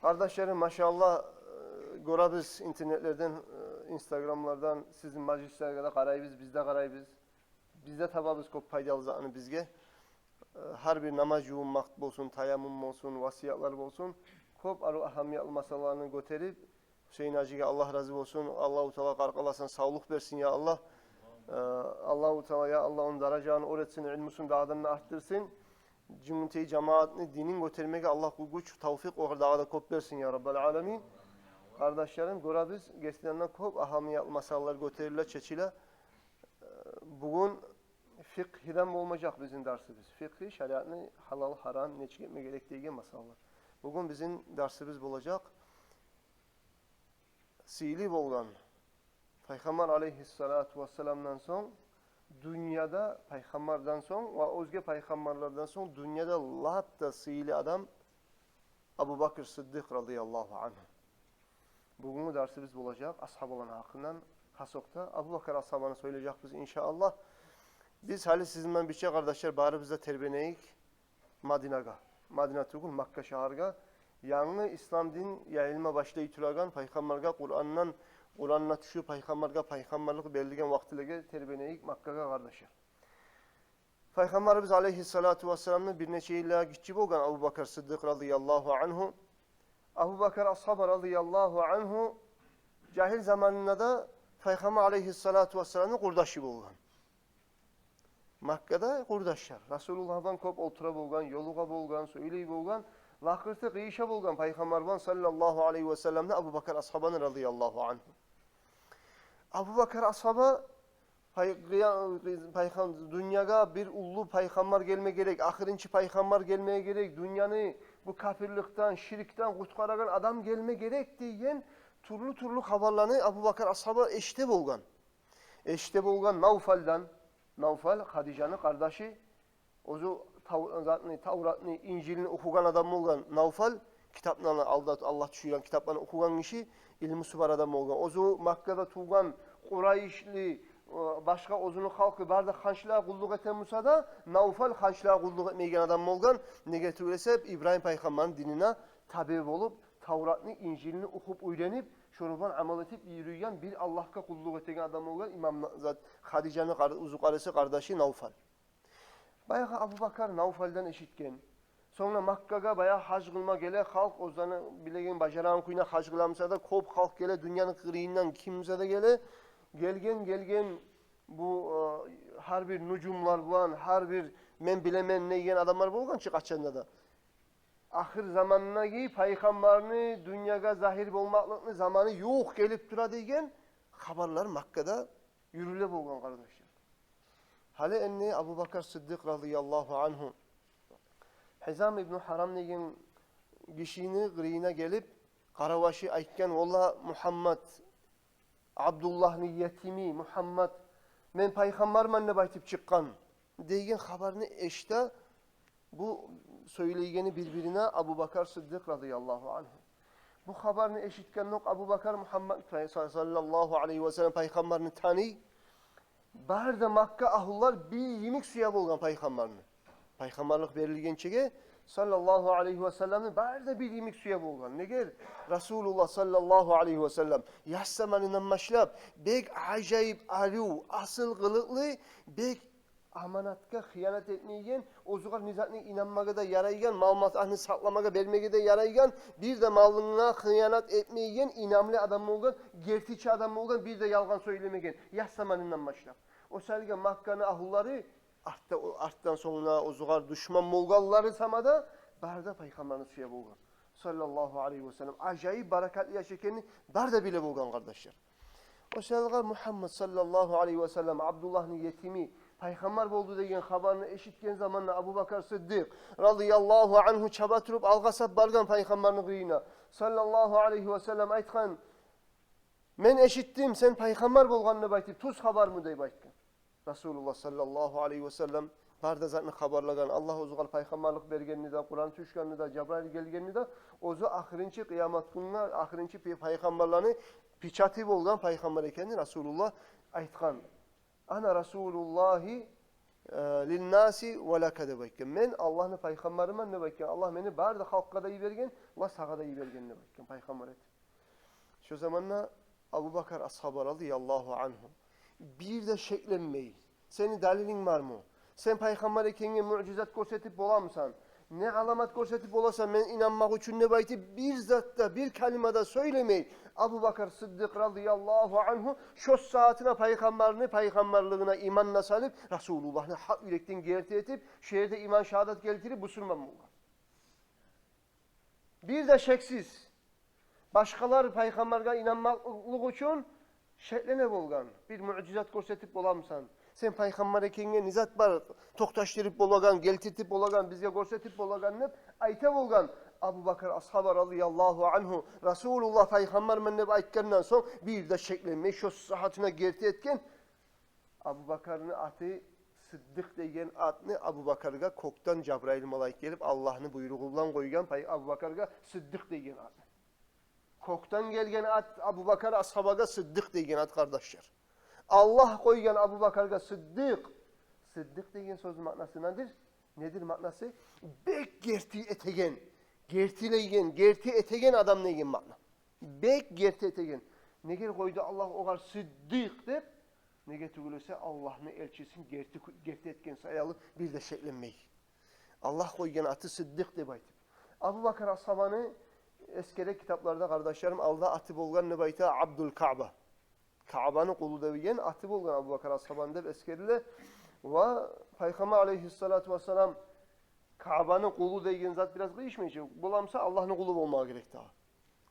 Kardeşlerim maşallah görəbiz internetlerden, instagramlardan sizin majlislerdə qarayız, bizdə qarayız. Bizdə tababız көп faydalı zatını bizge. Her bir namaz yuğunmaq olsun, tayammum olsun, vasiyatlar olsun. Көп arı ahamiyatlı masallarını götürüp Hüseyin Hacı'ya Allah razı olsun. Allah-u Teala qarqalasın, sağlık versin ya Allah. Allah-u Teala ya Allah onun daracağını öğretsin, ilmusunu dağdan arttırsın. Cümleyi cemaatini dinin götürmeye Allah bu güç, tavfik o dağda kop versin ya Rabbel Alemin. Kardeşlerim, görəbiz, geçtiğinden көп ahamiyatlı masallar götürürler, çeçiler. Bugün fiqhiden olmayacak bizim dersimiz. Fiqhi, şeriatını halal, haram, ne çıkma gerektiği masallar. Bugün bizim dersimiz olacak. Sili bolgan. Peygamber aleyhissalatu vesselam'dan son dünyada peygamberden son ve özge peygamberlerden son dünyada latta sili adam Abu Bakr Sıddık radıyallahu anh. Bugün dersimiz olacak. Ashab olan hakkından Hasok'ta Abu Bakr ashabını söyleyecek biz inşallah. Biz hali sizinle bir şey kardeşler bari bize terbiyeneyik Madinaga. Madina Turgun Makka şaharga. Yani İslam din yayılma başlayı turagan peygamberga Kur'an'la tüşü peygamberga peygamberlik belirgen vaktilega terbiyeneyik Makka'ga kardeşler. Peygamberimiz aleyhissalatu vesselam'ın bir neçe illa gitçi bolgan Abu Bakr Sıddık radıyallahu anhu. Abu Bakr ashabı radıyallahu anhu cahil zamanında da Peygamber aleyhissalatu vesselam'ın kurdaşı bolgan. Makka'da kurdaşlar. Resulullah'dan kop otura bolgan, yoluğa bolgan, söyleyi bolgan, vakırtı kıyışa bolgan Peygamberban sallallahu aleyhi ve sellem'de Abu Bakr ashabını radıyallahu anhu. Abu Bakr ashabı dünyaya bir ulu peygamber gelme gerek, ahirinci peygamber gelmeye gerek, dünyanı bu kafirlikten, şirkten kurtaragan adam gelme gerek diyen turlu haberlerini Abu Bakr ashabı eşte bolgan. Eşte bolgan Naufal'dan, Naufal Hadice'nin kardeşi, ozu Tavrat'ını, İncil'ini okugan adam olgan Naufal, kitaplarını Allah düşüren kitaplarını okugan kişi, ilmi süper adam olgan. Ozu Makka'da tuğan Kurayşli, başka ozunu halkı barda hançlığa kulluk eten Musa'da, Naufal hançlığa kulluk etmeyen adam olgan. Ne getirirse İbrahim Peygamber'in dinine tabi olup, Tavrat'ını, İncil'ini okup öğrenip, şoruban amal etip yürüyen bir Allah'a kulluk eten adam olan İmam Hadice'nin uzukarısı kardeşi Naufal. Bayağı Abu Bakr Naufal'den eşitken, sonra Makka'ga bayağı hac kılma gele, halk ozanı bilegen bacaran kuyuna hac kılamsa da kop halk gele, dünyanın kırığından kimse de gele, gelgen bu her bir nucumlar bulan, her bir men bilemen ne yiyen adamlar bulgan çık açanda da. Ahir zamanına ki peygamberini dünyaya zahir olmaklıklı zamanı yok gelip dura degen haberler Makka'da yürüle bulgan kardeşler. Hale enne Abu Bakr Sıddık radıyallahu anhu Hizam İbn Haram degen kişinin gırığına gelip Karavaşı aytken valla Muhammed Abdullah'ın yetimi Muhammed men peygambermanla baytip çıkkan degen haberini eşte bu söyleyeni birbirine Abu Bakr Sıddık radıyallahu anh. Bu haberini eşitken nok Abu Bakr Muhammed sallallahu aleyhi ve sellem peygamberini tanı. Barda Makka ahullar bir yemek suya bolgan peygamberini. Peygamberlik verilgen çege sallallahu aleyhi ve sellem'in barda bir yemek suya bolgan. Neger Resulullah sallallahu aleyhi ve sellem yaş zamanından başlap bek acayip alu asıl kılıklı bek amanatka hıyanet etmeyen, ozuğar nizatına inanmaga da yaraygan, malumatını saklamaga vermege de yaraygan, bir de malına hıyanet etmeyen, inamlı adam olgan, gertiçi adam olgan, bir de yalgan söylemegen. Yaş zamanından başlap. O selge Makka'nın ahulları, arttan sonra ozuğar düşman Molgalları samada, barda peygamberin suya bolgan. Sallallahu aleyhi ve sellem. Acayip barakatlı yaşakenini barda bile bolgan kardeşler. O selge Muhammed sallallahu aleyhi ve sellem, Abdullah'ın yetimi, Peygamber oldu degen haberini eşitken zamanla Abu Bakr Sıddık radıyallahu anhu çaba turup algasap bargan peygamberin kıyına. Sallallahu aleyhi ve sellem aytkan men eşittim sen peygamber bolganını baytip tuz haber mı dey baytkan. Resulullah sallallahu aleyhi ve sellem barda zatını haberlagan Allah ozuğal peygamberlik bergenini de Kur'an tüşkenini de Cebrail gelgenini de ozu ahirinci kıyamet gününe ahirinci peygamberlerini piçati bolgan peygamber ekenini Resulullah aytkan. Ana Resulullahi linnasi ve laka debayken. Men Allah'ın peygamberime debayken. Allah beni barda halkka da iyi vergen, ve sağa da iyi vergen debayken. Peygamber et. Şu zamanla Abu Bakar ashabı radıyallahu anhum. Bir de şeklenmeyi. Senin dalilin var mı? Sen peygamber ekenge mucizat gösterip olamsan. Ne alamet gösterip olasan ben inanmak için ne bayti bir zatta bir kelimede söylemeyi. Abu Bakar Sıddık radıyallahu anhu şu saatine peygamberliğine imanla salıp Resulullah'ını hak yürekten gerti etip şehirde iman şehadet getirip Müslüman oldu. Bir de şeksiz. Başkaları peygamberge inanmaklık için şeklene bolgan. Bir mucizat gösterip olamsan. Sen peygamber ekenge nizat var. Toktaştırıp bolagan, geltirtip bolagan, bizge gösterip bolagan ne? Ayta bolgan. Abu Bakar ashabı radıyallahu anhu Resulullah peygamber menne aytkandan son bir de şeklenmeyi şu sahatine gerti etken Abu Bakar'ın atı Sıddık degen adını Abu Bakar'ga koktan Cebrail malayik gelip Allah'ını buyruğundan koygan Abu Bakar'ga Sıddık degen adı. Koktan gelgen at Abu Bakar ashabaga Sıddık degen ad kardeşler. Allah koygan Abu Bakar'ga Sıddık. Sıddık degen sözün manası nedir? Nedir manası? Bek gerti etegen. Gertileygen, gerti etegen adam negen mana. Bek gerti etegen. Neger koydu Allah oğar Sıddık dep. Nege tügülese Allah'ın elçisini gerti etken sayalı bir de şeklenmeyi. Allah koygan atı Sıddık dep aytip. Abu Bakar ashabanı eskere kitaplarda kardeşlerim alda atı bolgan ne bayta Abdul Ka'ba. Ka'banın kulu deviyen atı bolgan Abu Bakar ashaban dep eskerile ve Peygamber aleyhissalatu vesselam Ka'banın kulu degen zat biraz kıyışmayacak. Bulamsa Allah'ın kulu olmaya gerek daha.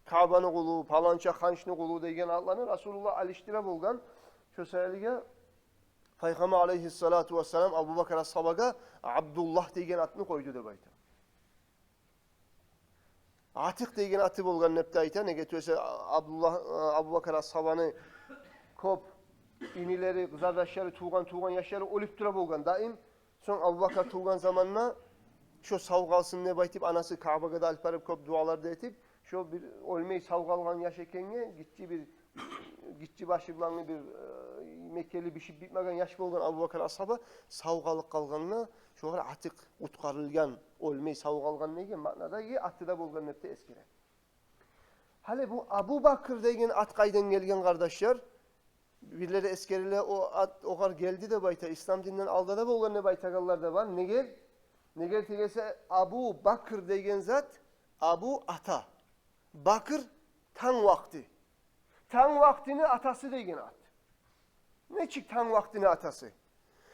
Ka'banın kulu, palanca hançlı kulu degen Allah'ın Resulullah aliştire bolgan. Şu sayılıge Peygamber aleyhissalatu vesselam Abu Bakar ashabaga Abdullah degen atını koydu dep ayta. Atik degen atı bolgan nepte ayta ne getiriyorsa Abu Bakar ashabanı kop inileri, kızardaşları, tuğan yaşları ölüp dura bolgan daim. Son Abu Bakar tuğan zamanla şu savgalsın ne baytip anası Ka'ba'ga da alparıp kop dualar da etip şu bir ölmeyi savgalgan yaş ekenge gitçi başıblanlı bir Mekkeli bir şey bitmegen yaş bolgan Abu Bakar ashaba savgalık kalganına şu var atık utkarılgan ölmeyi savgalgan negen manada ki atı da bolgan nepte eskire. Hale bu Abu Bakır degen at kaydan gelgen kardeşler birileri eskerile o at oğar geldi de bayta İslam dininden alda da bolgan ne baytagallar da var. Neger tegese Abu Bakır degen zat Abu ata. Bakır tan vakti. Tan vaktini atası degen at. Ne çık tan vaktini atası?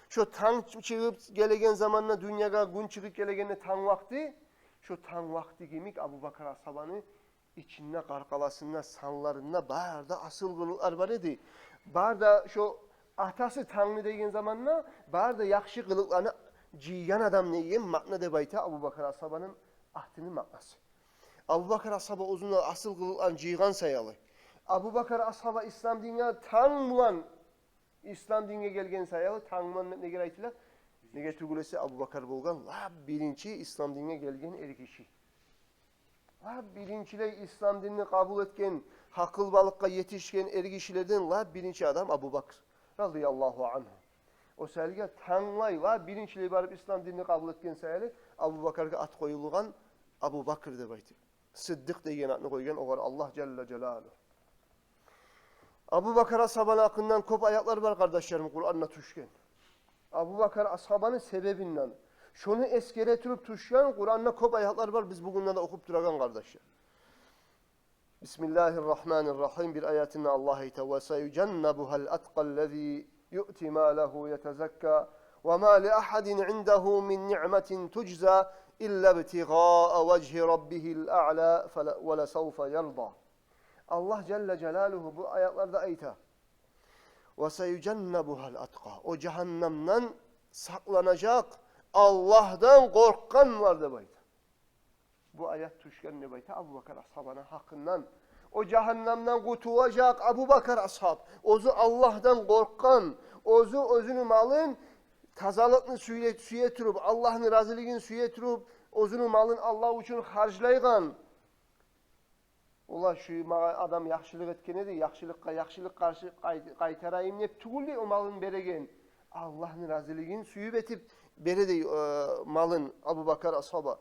Şu tan çıkıp gelegen zamanla dünyaya gün çıkıp gelegenne tan vakti. Şu tan vakti gemik Abu Bakar ashabanı içinde karkalasında sanlarında barda asıl kılıklar var idi. Barda şu atası tanrı degen zamanla barda yakşı kılıklarını ciyan adam neyin makna de bayta Abu Bakar ashabanın ahdinin maknası. Abu Bakar ashaba uzunla asıl kılıklarını ciyan sayalı. Abu Bakar ashaba İslam dinine tanılan İslam dinine gelgen sayalı tanıman ne geraytılar? Ne getürgülesi Abu Bakar bolgan la birinci İslam dinine gelgen erkişi. La birinciyle İslam dinini kabul etken, hakıl balıkka yetişken erkişilerden la birinci adam Abu Bakr radıyallahu anh. O selge tanlay la birinciyle barıp İslam dinini kabul etken sayalı Abu Bakar'a at koyulgan Abu Bakr de bayti. Sıddık degen adını koygan o var Allah Celle Celaluhu. Abu Bakar ashabanın hakkından kop ayaklar var kardeşlerim Kur'an'la tuşken. Abu Bakar ashabanın sebebinden. Şunu eskere turup tuşyan Kur'an'la kop ayaklar var biz bugünden de okup duragan kardeşler. Bismillahirrahmanirrahim bir ayetinde Allah ite ve seyucennebuhel atqallezî yu'ti mâlehu yetezekka ve mâ li ahadin indehu min ni'metin tuczâ illa ibtigâ'a vecihi rabbihil a'lâ ve lesevfe yelda. Allah Celle Celaluhu bu ayetlerde ayta. Ve seyucennebuhel atqa. O cehennemden saklanacak Allah'tan korkan var da bayta. Bu ayet tuşken ne bayta? Abu Bakar ashabına hakkından. O cehennemden kurtulacak Abu Bakar ashab. Ozu Allah'tan korkan. Ozu özünü malın tazalıkını suya turup, Allah'ın razılığını suya turup, özünü malın Allah için harclaygan. Ola şu adam yaxşılık etkeni de yaxşılıkka yaxşılık karşı kaytarayım nep tugulli o malın beregen. Allah'ın razılığını suyup etip beredi malın Abu Bakar ashaba.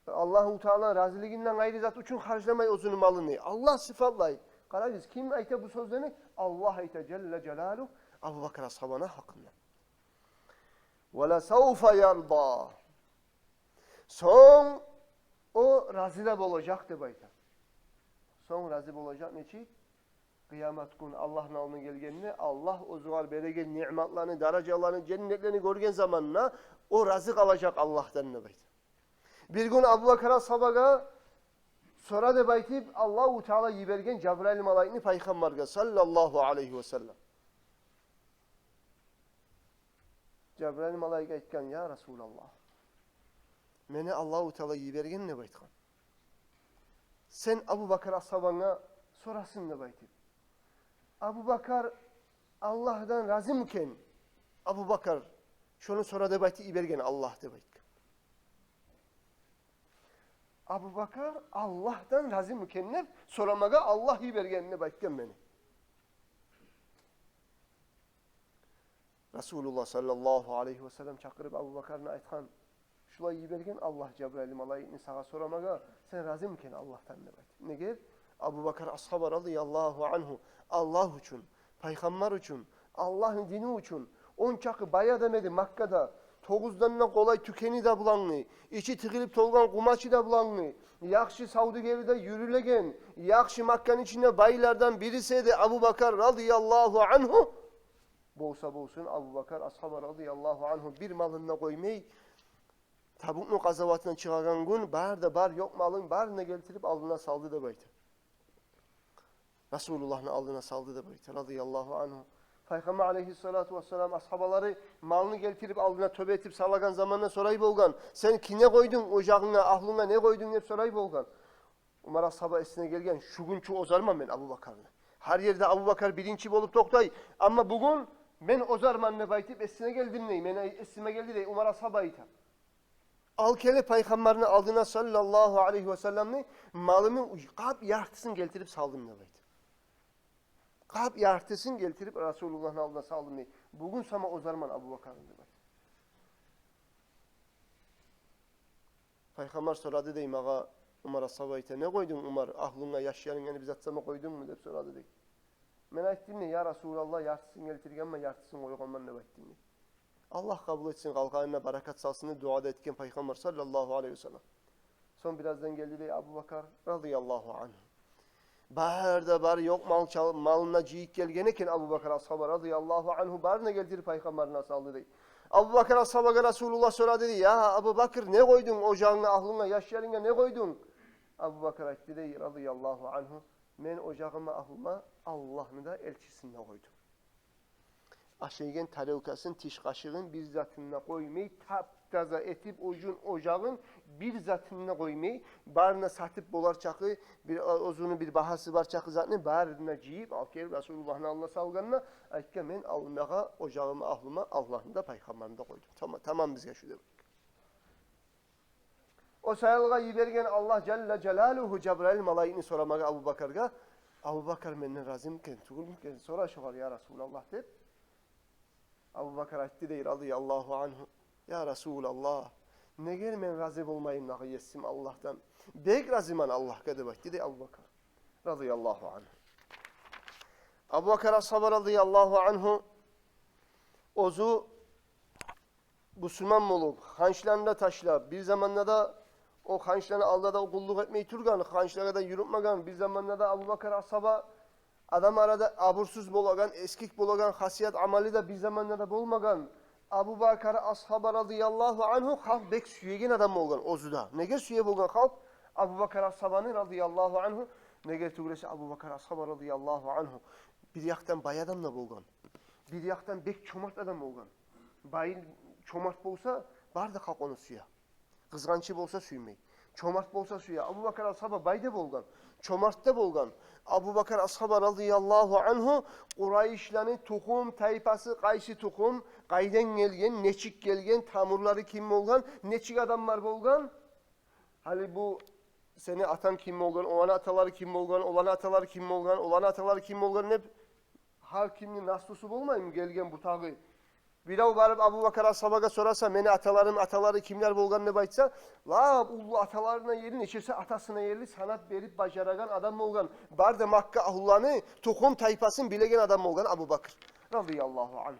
Allahu Teala razılığından gayrı zat üçün harcamay özünün malını. Allah sıfatlay. Qarayız kim ayta bu sözlerini? Allah ayta Celle Celaluhu Abu Bakar ashabana hakkında. Ve la savfa yarda. Son o razı olacak de bayta. Son razı olacak neçi? Kıyamet günü Allah'ın alnına gelgenine Allah o zuvar bereket nimetlerini, derecelerini, cennetlerini görgen zamanına o razı kalacak Allah'tan ne bayta. Bir gün Abu Bakar ashabaga sonra da baytip Allah-u Teala yibergen Cebrail malaikini peygamberge sallallahu aleyhi ve sellem. Cebrail malaika aytgan ya Resulallah. Meni Allah-u Teala yibergen ne baytgan? Sen Abu Bakar ashabana sorasın ne baytip? Abu Bakar Allah'dan razı mıken? Abu Bakar şunu sonra da bayti yibergen Allah de baytgan. Abu Bakar Allah'tan razı mükennef soramaga Allah yibergenine baytgan beni. Resulullah sallallahu aleyhi ve sellem çakırıp Abu Bakar'ına aytkan şulay yibergen Allah Cebrail malaikini sağa soramaga sen razı mıken Allah'tan ne baytgan. Neger? Abu Bakar ashaba radıyallahu anhu Allah üçün, peygamber üçün, Allah'ın dini üçün on çakı baya demedi Makka'da. Toğuzdanına kolay tükeni de bulanlı, içi tıkılıp tolgan kumaçı da bulanlı, yakşı Saudigeride yürülegen, yakşı Makka'nın içinde baylardan birisi de Abu Bakar radıyallahu anhu. Bolsa bolsun Abu Bakar ashaba radıyallahu anhu bir malına koymayı, Tabuk'un gazavatına çıkaran gün bar da bar yok malın barına getirip alnına saldı da baytı. Resulullah'ın alnına saldı da baytı radıyallahu anhu. Peygamber aleyhissalatu vesselam ashabaları malını getirip aldığına tövbe etip salagan zamanına sorayıp olgan. Sen kine koydun ocağına, ahlına ne koydun hep sorayıp olgan. Umar ashaba esine gelgen şu gün çu ozarmam ben Abu Bakar'la. Her yerde Abu Bakar birinci olup toktay. Ama bugün ben ozarman ne baytip esine geldim ney. Ben esime geldi de Umar ashaba itam. Al kele peygamberini aldığına sallallahu aleyhi ve sellem'ni malımı kap yartısını getirip saldım ne baytip. Kap yartısını getirip Resulullah'ın aldığına saldım ne. Bugün sana ozarman Abu Bakar'ın ne baytip. Peygamber soradı deyim ağa Umar ashaba ite ne koydun Umar ahlına yaşayanın yani bizzat sana koydun mu deyip soradı deyim. Ben ayttim ne ya Resulallah yartısını getirgen ama yartısını koyganman ne bayttim ne. Allah kabul etsin, kalkanına barakat salsın duada etken Peygamber sallallahu aleyhi ve sellem. Son birazdan geldi de Abu Bakar radıyallahu anh. Bahar bar yok malına ciyik gelgeneken Abu Bakar ashaba radıyallahu anhu barına getirip Peygamberine saldı de. Abu Bakar ashaba Resulullah soradı dedi ya Abu Bakır ne koydun ocağına ahlına yaşlarına ne koydun? Abu Bakar aytti de radıyallahu anhu men ocağıma ahlıma Allah'ını da elçisine koydum. Aşeygen tarevkasın tiş kaşığın bir zatına koymayı taptaza etip ocağın bir zatına koymayı barına satıp bolar çakı bir ozunu bir bahası var çakı zatını barına ciyip alker Resulullah'ın alnına salganına aytka men alnına ocağıma ahlıma Allah'ın da peygamberini de koydum. Tamam bizge şu demek. O sayılga yibergen Allah Celle Celaluhu Cebrail malayini soramaga Abu Bakar'ga Abu Bakar menden razım ken tugul ken sora şoğal ya Resulallah deyip Abu Bakar aytti deyir radıyallahu anhu. Ya Resulallah ne gel men razı olmayayım nağı yesim Allah'tan. Bek razıman Allah kadar aytti de Abu Bakar radıyallahu anhu. Abu Bakar ashaba radıyallahu anhu ozu Müslüman olup hançlarında taşla bir zamanda da o hançlarını Allah'da kulluk etmeyi turgan, hançlara da yürütmagan bir zamanda da Abu Bakar ashaba adam arada abursuz bolagan, eskik bolagan, hasiyat amali da bir zamanlarda bolmagan. Abu Bakar ashaba radıyallahu anhu halk bek süyegen adam olgan ozuda. Neger süye bolgan halk? Abu Bakar ashabanı radıyallahu anhu. Neger tügülesi Abu Bakar ashaba radıyallahu anhu. Bir yaktan bay adam da bolgan. Bir yaktan bek çomart adam bolgan. Bay çomart bolsa bar da halk onu suya. Kızgançı bolsa süymey. Çomart bolsa suya. Abu Bakar ashaba bayda bolgan. Çomart'ta bolgan. Abu Bakar ashaba radıyallahu anhu Kureyşlerin tukum tayfası qaysı tukum qaydan gelgen, neçik gelgen, tamurları kim bolgan, neçik adamlar bolgan. Hali bu seni atan kim bolgan, olan ataları kim bolgan, olan ataları kim bolgan, olan ataları kim bolgan hep hakimli naslusu bolmayım gelgen bu tağı. Birov barıp Abu Bakar ashabaga sorasa, meni ataları kimler bolganını baytsa, la ullu atalarına yeri neçesi atasına yerli sanat berip bacaragan adam bolgan. Barda Makka ahullanı tohum tayfasın bilegen adam bolgan Abu Bakr radıyallahu anh.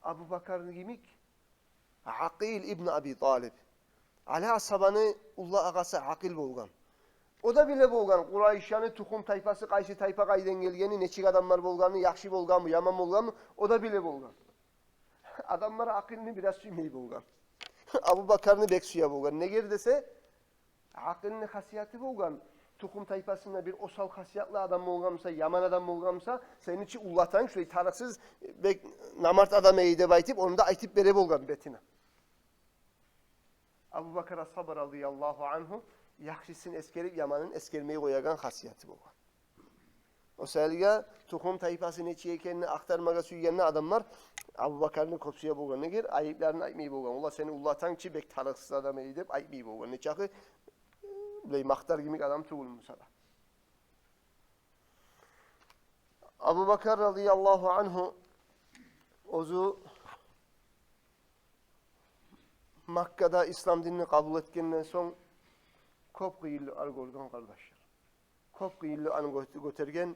Abu Bakar'ın kimik? Aqil ibn Abi Talib. Ali ashabanı ullu ağası Aqil bolgan. O da bile bolgan. Kurayşyanı tukum tayfası qaysı tayfa qaydan gelgeni, neçik adamlar bolganı, yakşı bolgan mı, yaman bolgan mı? O da bile bolgan. Adamlara akılını biraz sümmeyi bolgan. Abu Bakar'ını bek suya bolgan. Ne ger dese? Akılını hasiyatı bolgan. Tukum tayfasında bir osal hasiyatlı adam bolgansa, yaman adam bolgansa, senin için ullatan şöyle tarıksız bek namart adam eyde baytip, onu da aytip bere bolgan betine. Abu Bakar sabır radıyallahu anhu, yaxşısın eskerip yamanın eskermeyi koyagan hasiyeti bolgan. O selga tohum tayfası neçe ekenini aktarmaga suygenine adamlar Abu Bakar'ın kopsuya bolgan. Ne ger? Ayıplarını aytmayı bolgan. Ola seni ullatan ki bek tarıksız adam edip aytmayı bolgan. Ne çakı? Biley maktar gimik adam tuğulmuş da. Abu Bakar radıyallahu anhu ozu Makka'da İslam dinini kabul etkenden son kop kıyıllı ar golgan kardeşler. Kop kıyıllı an götergen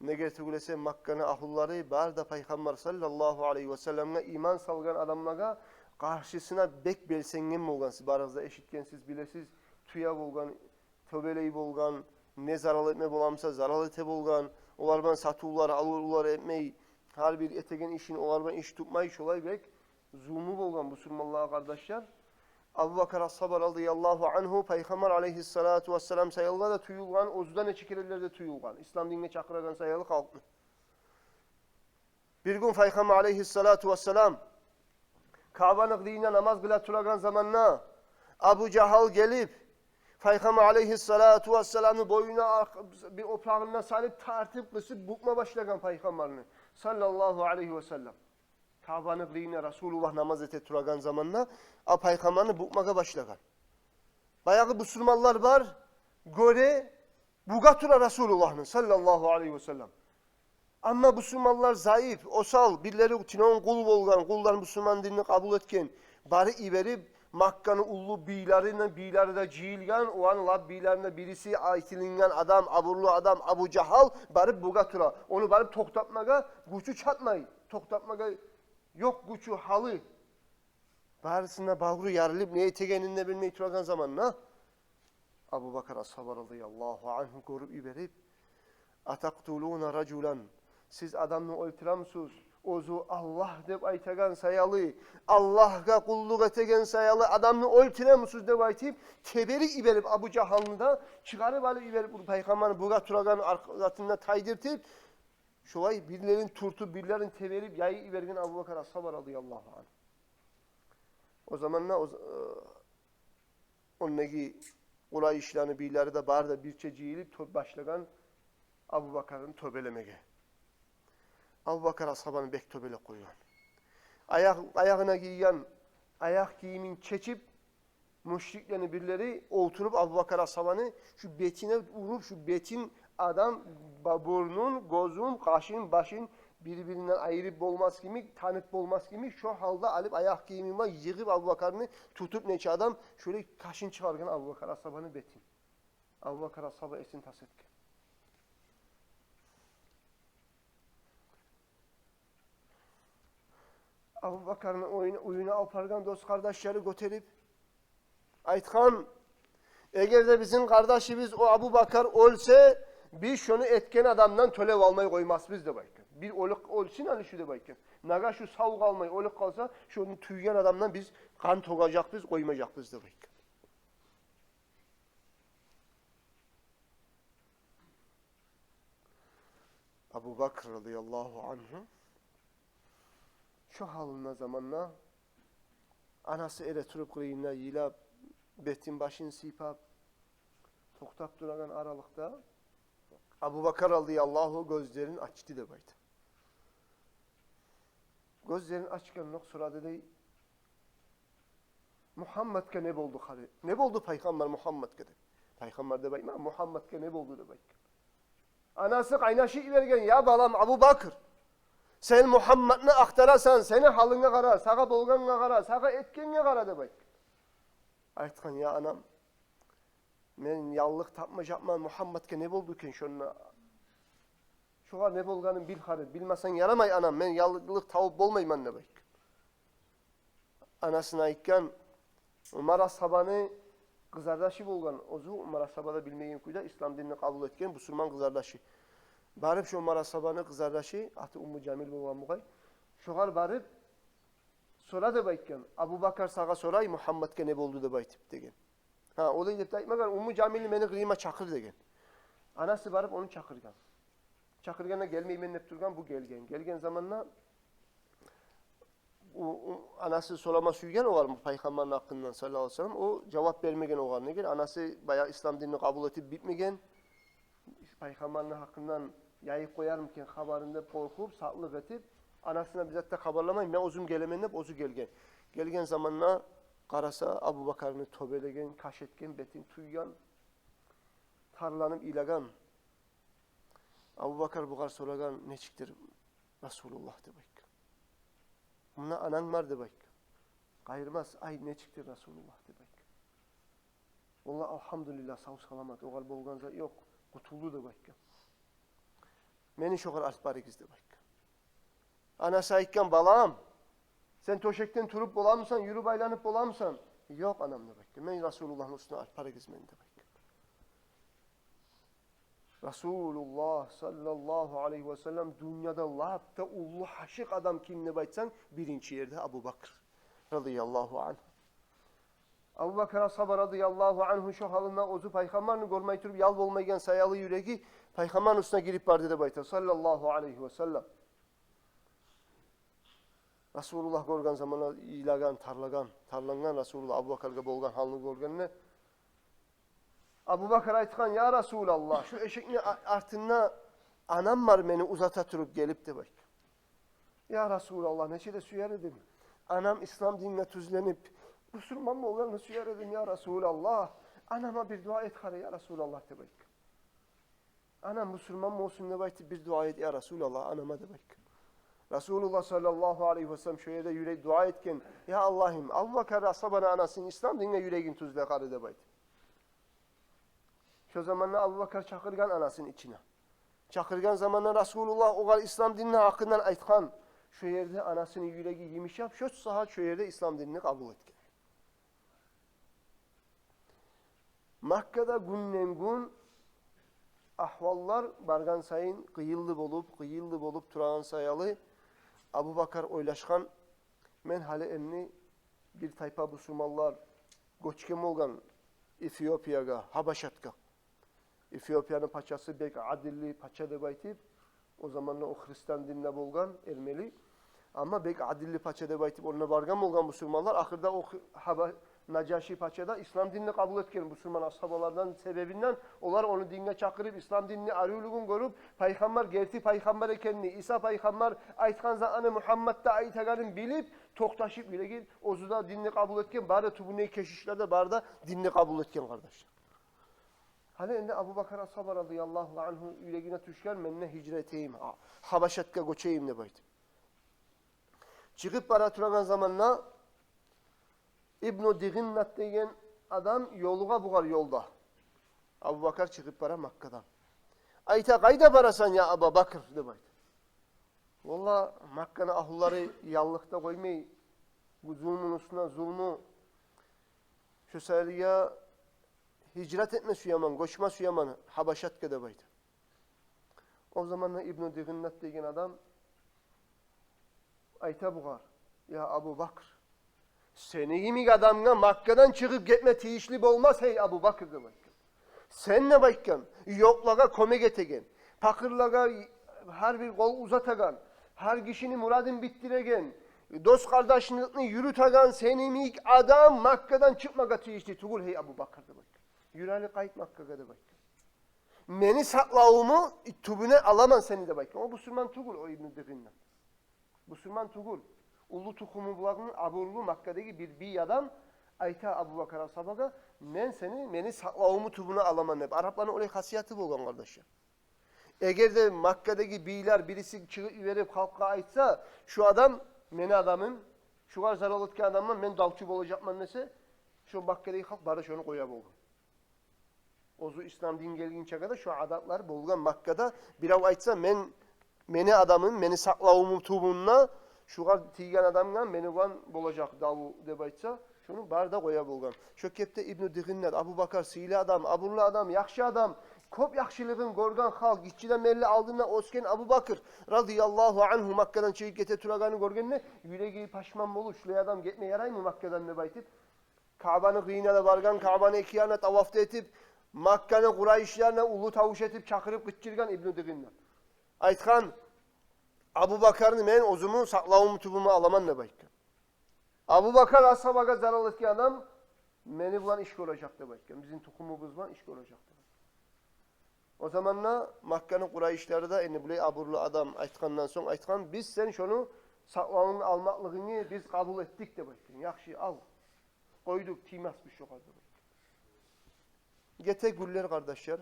ne getirgülese Makka'nın ahulları barda Peygamber sallallahu aleyhi ve sellem'e iman salgan adamlara karşısına bek belsengen bolgansiz. Barazda eşitkensiz bilesiz tuya bolgan, töbeleyi bolgan, ne zaral etme bolamsa zaral ete bolgan, olarban satullar, alurlar etmeyi, her bir etegen işin olarban iş tutmayı şolay bek zulmü bolgan bu Müslümanlığa kardeşler. Abu Bakar as-Sabr radıyallahu anhu Peygamber aleyhissalatu vesselam sayılga da tuyulgan, ozudan eçikirellerde tuyulgan. İslam dinine çakıragan sayılı halkı. Bir gün Peygamber aleyhissalatu vesselam Kabe'nin dinine namaz kıla turagan zamanna Abu Cahal gelip Peygamber aleyhissalatu vesselam'ı boyuna bir oprağından salip tartıp kısıp bukma başlagan Peygamber'ini sallallahu aleyhi ve sellem. Kabe'nin dinine Resulullah namaz ete turagan zamanna a Peygamber'ini bukmaga başlagan. Bayağı Müslümanlar var göre buga tura Resulullah'ın sallallahu aleyhi ve sellem. Ama Müslümanlar zayıf, osal, birileri tinon kul bolgan, kullar Müslüman dinini kabul etken, bari iverip Makka'nın ullu bileri de cihilgan, o an lab bilerine birisi aytilingen adam, aburlu adam, Abu Cahal, bari buga tura. Onu bari toktapmaga, güçü çatmayı, toktapmaga yok güçü halı. Barisine bağru yarılıp neye tegeninde bilmeyi turagan zaman ne? Abu Bakar as-Sabr radıyallahu anhu görüp iverip, ataktuluna raculan, siz adamını öldüramsınız. Ozu Allah deb aytagan sayalı, Allah'a kulluk etegen sayalı adamını öldüramsınız deb aytip, teberi iberip Abu Cahal'ını da çıkarıp alıp iberip Peygamber'in buga turagan arkasında taydırtıp, şolay birilerin turtup, birilerin teberip yayı ibergen Abu Bakar as-Sabr radıyallahu anh. O zaman ne? Ondaki olay işlerini birileri de barda bir çeciyilip başlagan Abu Bakar'ın töbelemege. Abu Bakar ashabanı bek töbele koyuyor. Ayağına giyen ayak giyimin çekip müşriklerini birileri oturup Abu Bakar ashabanı şu betine vurup şu betin adam burnun, gözün, kaşın, başın birbirinden ayırıp olmaz gibi, tanık olmaz gibi şu halde alıp ayak giyimime yığıp Abu Bakar'ını tutup neçe adam şöyle kaşın çıkarken Abu Bakar ashabanı betin. Abu Bakar ashabı esin tas etken. Abu Bakar'ın oyuna alpargan dost kardeşleri götürüp aytkan eğer de bizim kardeşimiz o Abu Bakar ölse biz şunu etken adamdan tölev almayı koymaz biz de bakın. Bir oluk olsun hani şu da bakın. Naga şu sağ kalmayı oluk kalsa şunu tüygen adamdan biz kan tokacak biz koymayacak biz de bakın. Abu Bakr radıyallahu anhu şu halına zamanla anası ereturup kıyına yilap betin başın sipap toktap duragan aralıkta Abu Bakar radıyallahu gözlerini açtı da baydı. Gözlerini açken nok sırada dey Muhammed'ke ne oldu hali? Ne oldu Peygamber Muhammed'ke de? Peygamber de bayma Muhammed'ke ne oldu da baydı. Anası kaynaşı vergen ya balam Abu Bakr. Sen Muhammed'ni aktarasan, seni halına kara, sağa bolganına kara, sağa etkenine kara de bak. Aytkan ya anam, men yallık tapma yapma Muhammed'ke ne bolduken şonuna. Şoğa ne bolganın bil harı, bilmesen yaramay anam, men yallık tavuk bolmayman ne bak. Anasına aytkan, Umar ashabanı kızardaşı bolgan. Ozu Umar ashabada bilmeyen kuyda İslam dinini kabul etken Müslüman kızardaşı. Barıp şu Umar ashabanı kızardaşı, atı Ummu Cemil bolgan buğay. Şoğar barıp, sola da baytken, Abu Bakar sağa soray Muhammed'ke ne boldu da baytip degen. Ha, o da gidip de aytmagan, Ummu Cemil'i meni kıyıma çakır degen. Anası barıp onu çakırgan. Çakırgan'a gelmeyi menlep durgan, bu gelgen. Gelgen zamanla anası solama suygen o var mı Peygamber'in hakkından sallallahu aleyhi ve sellem. O cevap vermegen o var ne gel. Anası bayağı İslam dinini kabul edip bitmegen. Peygamber'in hakkından yayıp koyar mıken haberinde korkup, sağlık etip anasına bizzat da haberlamayın. Ben ozum gelemen hep ozu gelgen. Gelgen zamanla karasa Abu Bakar'ını tövbelegen, kaşetgen, betin tuyyan, tarlanıp ilagan. Abu Bakar bu kadar soragan ne çıktır? Resulullah demek. Buna anan var demek. Gayrılmaz. Ay ne çıktı Resulullah demek. Vallahi elhamdülillah sağ salamat. O gal bolganza yok. Kutuldu demek. Meni şoğar alparigiz demek. Anası aytkan balam. Sen toşekten turup bolamsan, yürü baylanıp bolamsan. Yok anam demek. Men Resulullah'ın üstüne alparigiz men demek. Resulullah sallallahu aleyhi ve sellem dünyada lahapta ullu haşık adam kim ne baytsan birinci yerde Abu Bakr radıyallahu anh. Abu Bakr ashaba radıyallahu anhu şu halında ozu peygamberini görmeyi turup yal olmayan sayalı yüreği peygamberin üstüne girip bardı da bayta sallallahu aleyhi ve sellem. Resulullah görgen zamanla ilagan, tarlangan Resulullah Abu Bakr'ga bolgan halını görgenine Abu Bakr aytkan ya Resulallah şu eşekni artına anam var beni uzata turup gelip de bak. Ya Resulallah neçe de suyar edim. Anam İslam dinine tüzlenip Müslüman mı olanı suyar edim ya Resulallah. Anama bir dua et kare ya Resulallah de bak. Anam Müslüman mı olsun ne bak bir dua et ya Resulallah anama de bak. Resulullah sallallahu aleyhi ve sellem şöyle de yüreği dua etken ya Allah'ım Abu Bakr asabana anasının İslam dinine yüreğin tüzle kare de bak. Şu zamanla Abu Bakr çakırgan anasının içine. Çakırgan zamanla Resulullah o kadar İslam dinine hakkından aytkan. Şu yerde anasının yüreği yemiş yap. Şu saat şu yerde İslam dinini kabul etken. Makke'de günden gün ahvallar bargan sayın kıyıldı bolup turağın sayalı. Abu Bakr oylaşkan men hali enni bir taypa Müslümanlar göçkem olgan Etiyopya'ga, Habaşat'ga. Etiyopya'nın paçası Bek Adilli paça de baytip o zamanla o Hristiyan dinine bolgan Ermeli. Ama Bek Adilli paça de baytip onunla bargan bolgan Müslümanlar ahırda o Nacaşi paçada İslam dinini kabul etken Müslüman ashabalardan sebebinden onlar onu dinine çakırıp İslam dinini arıyuluğun görüp Peygamber gerti Peygamber ekenini İsa Peygamber aytkan zamanı Muhammed'de aytaganın bilip toktaşıp bile gel ozuda dinini kabul etken bari tubune keşişlerde bari da dinini kabul etken kardeşler. Hani ende Abu Bakr ashaba radıyallahu anhu yüreğine tüşken menne hicreteyim. Habaşat'ka göçeyim ne bayt. Çıkıp para turagan zamanla İbn-i Diginnat degen adam yoluğa buğar yolda. Abu Bakr çıkıp para Makka'dan. Ayta kayda barasan ya Abu Bakr de bayt. Valla Makka'nın ahulları yallıkta koymayı bu zulmün üstüne zulmü şu sayılıya hicret etme şu yaman, koşma şu yaman Habaşat'ka de bayt. O zamanla İbn-i Diginnat degen adam ayta buğar. Ya Abu Bakr seni gibi adamla Makka'dan çıkıp gitme tiyişli olmaz hey Abu Bakr demek. Sen ne bakkan? Yoklaga kome getegen. Pakırlaga her bir kol uzatagan. Her kişinin muradını bittiregen. Dost kardeşliğini yürütagan senin ilk adam Makka'dan çıkmaga tiyişli. Tugul hey Abu Bakr demek. Yürali kayıt Makka'ga demek. Meni saklağımı tubune alaman seni de bakkan. O Müslüman tugul o İbn-i Diginnat. Müslüman tugul. Ulu tukumu bulağının aburlu Makka'daki bir adam ayta Abu Bakr ashabaga meni saklağımı tubuna alaman hep. Arapların oraya hasiyatı bolgan kardeşler. Eğer de Makke'deki beyler birisi çıkıp verip halka aitsa şu adam meni adamım, şu kadar zarar etken adamım ben dalçı olacakmam dese şu Makke'deki halk barış onu koyab olgun. Ozu İslam din gelgince kadar şu adatlar bolgan Makke'da birav aitsa meni adamım, meni saklavumum tuğumuna şu kadar tiygen adamla meni olan bolacak davu deb aitsa şunu barda koyab olgan. Şu kepte İbn-i Diginnet, Abu Bakar, siyli adam, abullu adam, yakşı adam, kop yakşılığın gorgan halk, işçiden melli aldığında osken Abu Bakır radıyallahu anhu Makke'den çeyik gete turaganı gorgenine yüreği paşman bolu, şuraya adam gitme yaray mı Makke'den ne baytip? Kabe'nin kıyına da bargan, Kabe'nin ikiyana tavafta etip, Makke'nin Kureyşlerine ulu tavuş etip, çakırıp gıççırgan İbn-i Diginnet. Aytkan, Abu Bakar'ın men ozumu saklavum tubumu alaman ne baytkan. Abu Bakar ashabaka zarar etken adam, meni bulan iş olacaktı baytkan. Bizim tukumumuz bulan iş olacaktı. O zamanla Makke'nin Kureyşleri de eni bulay aburlu adam aytkandan sonra aytkan biz sen şunu saklavun almaklığını biz kabul ettik de baytkan. Yakşı al. Koyduk timas bir şey kaldı. Gete güller kardeşler.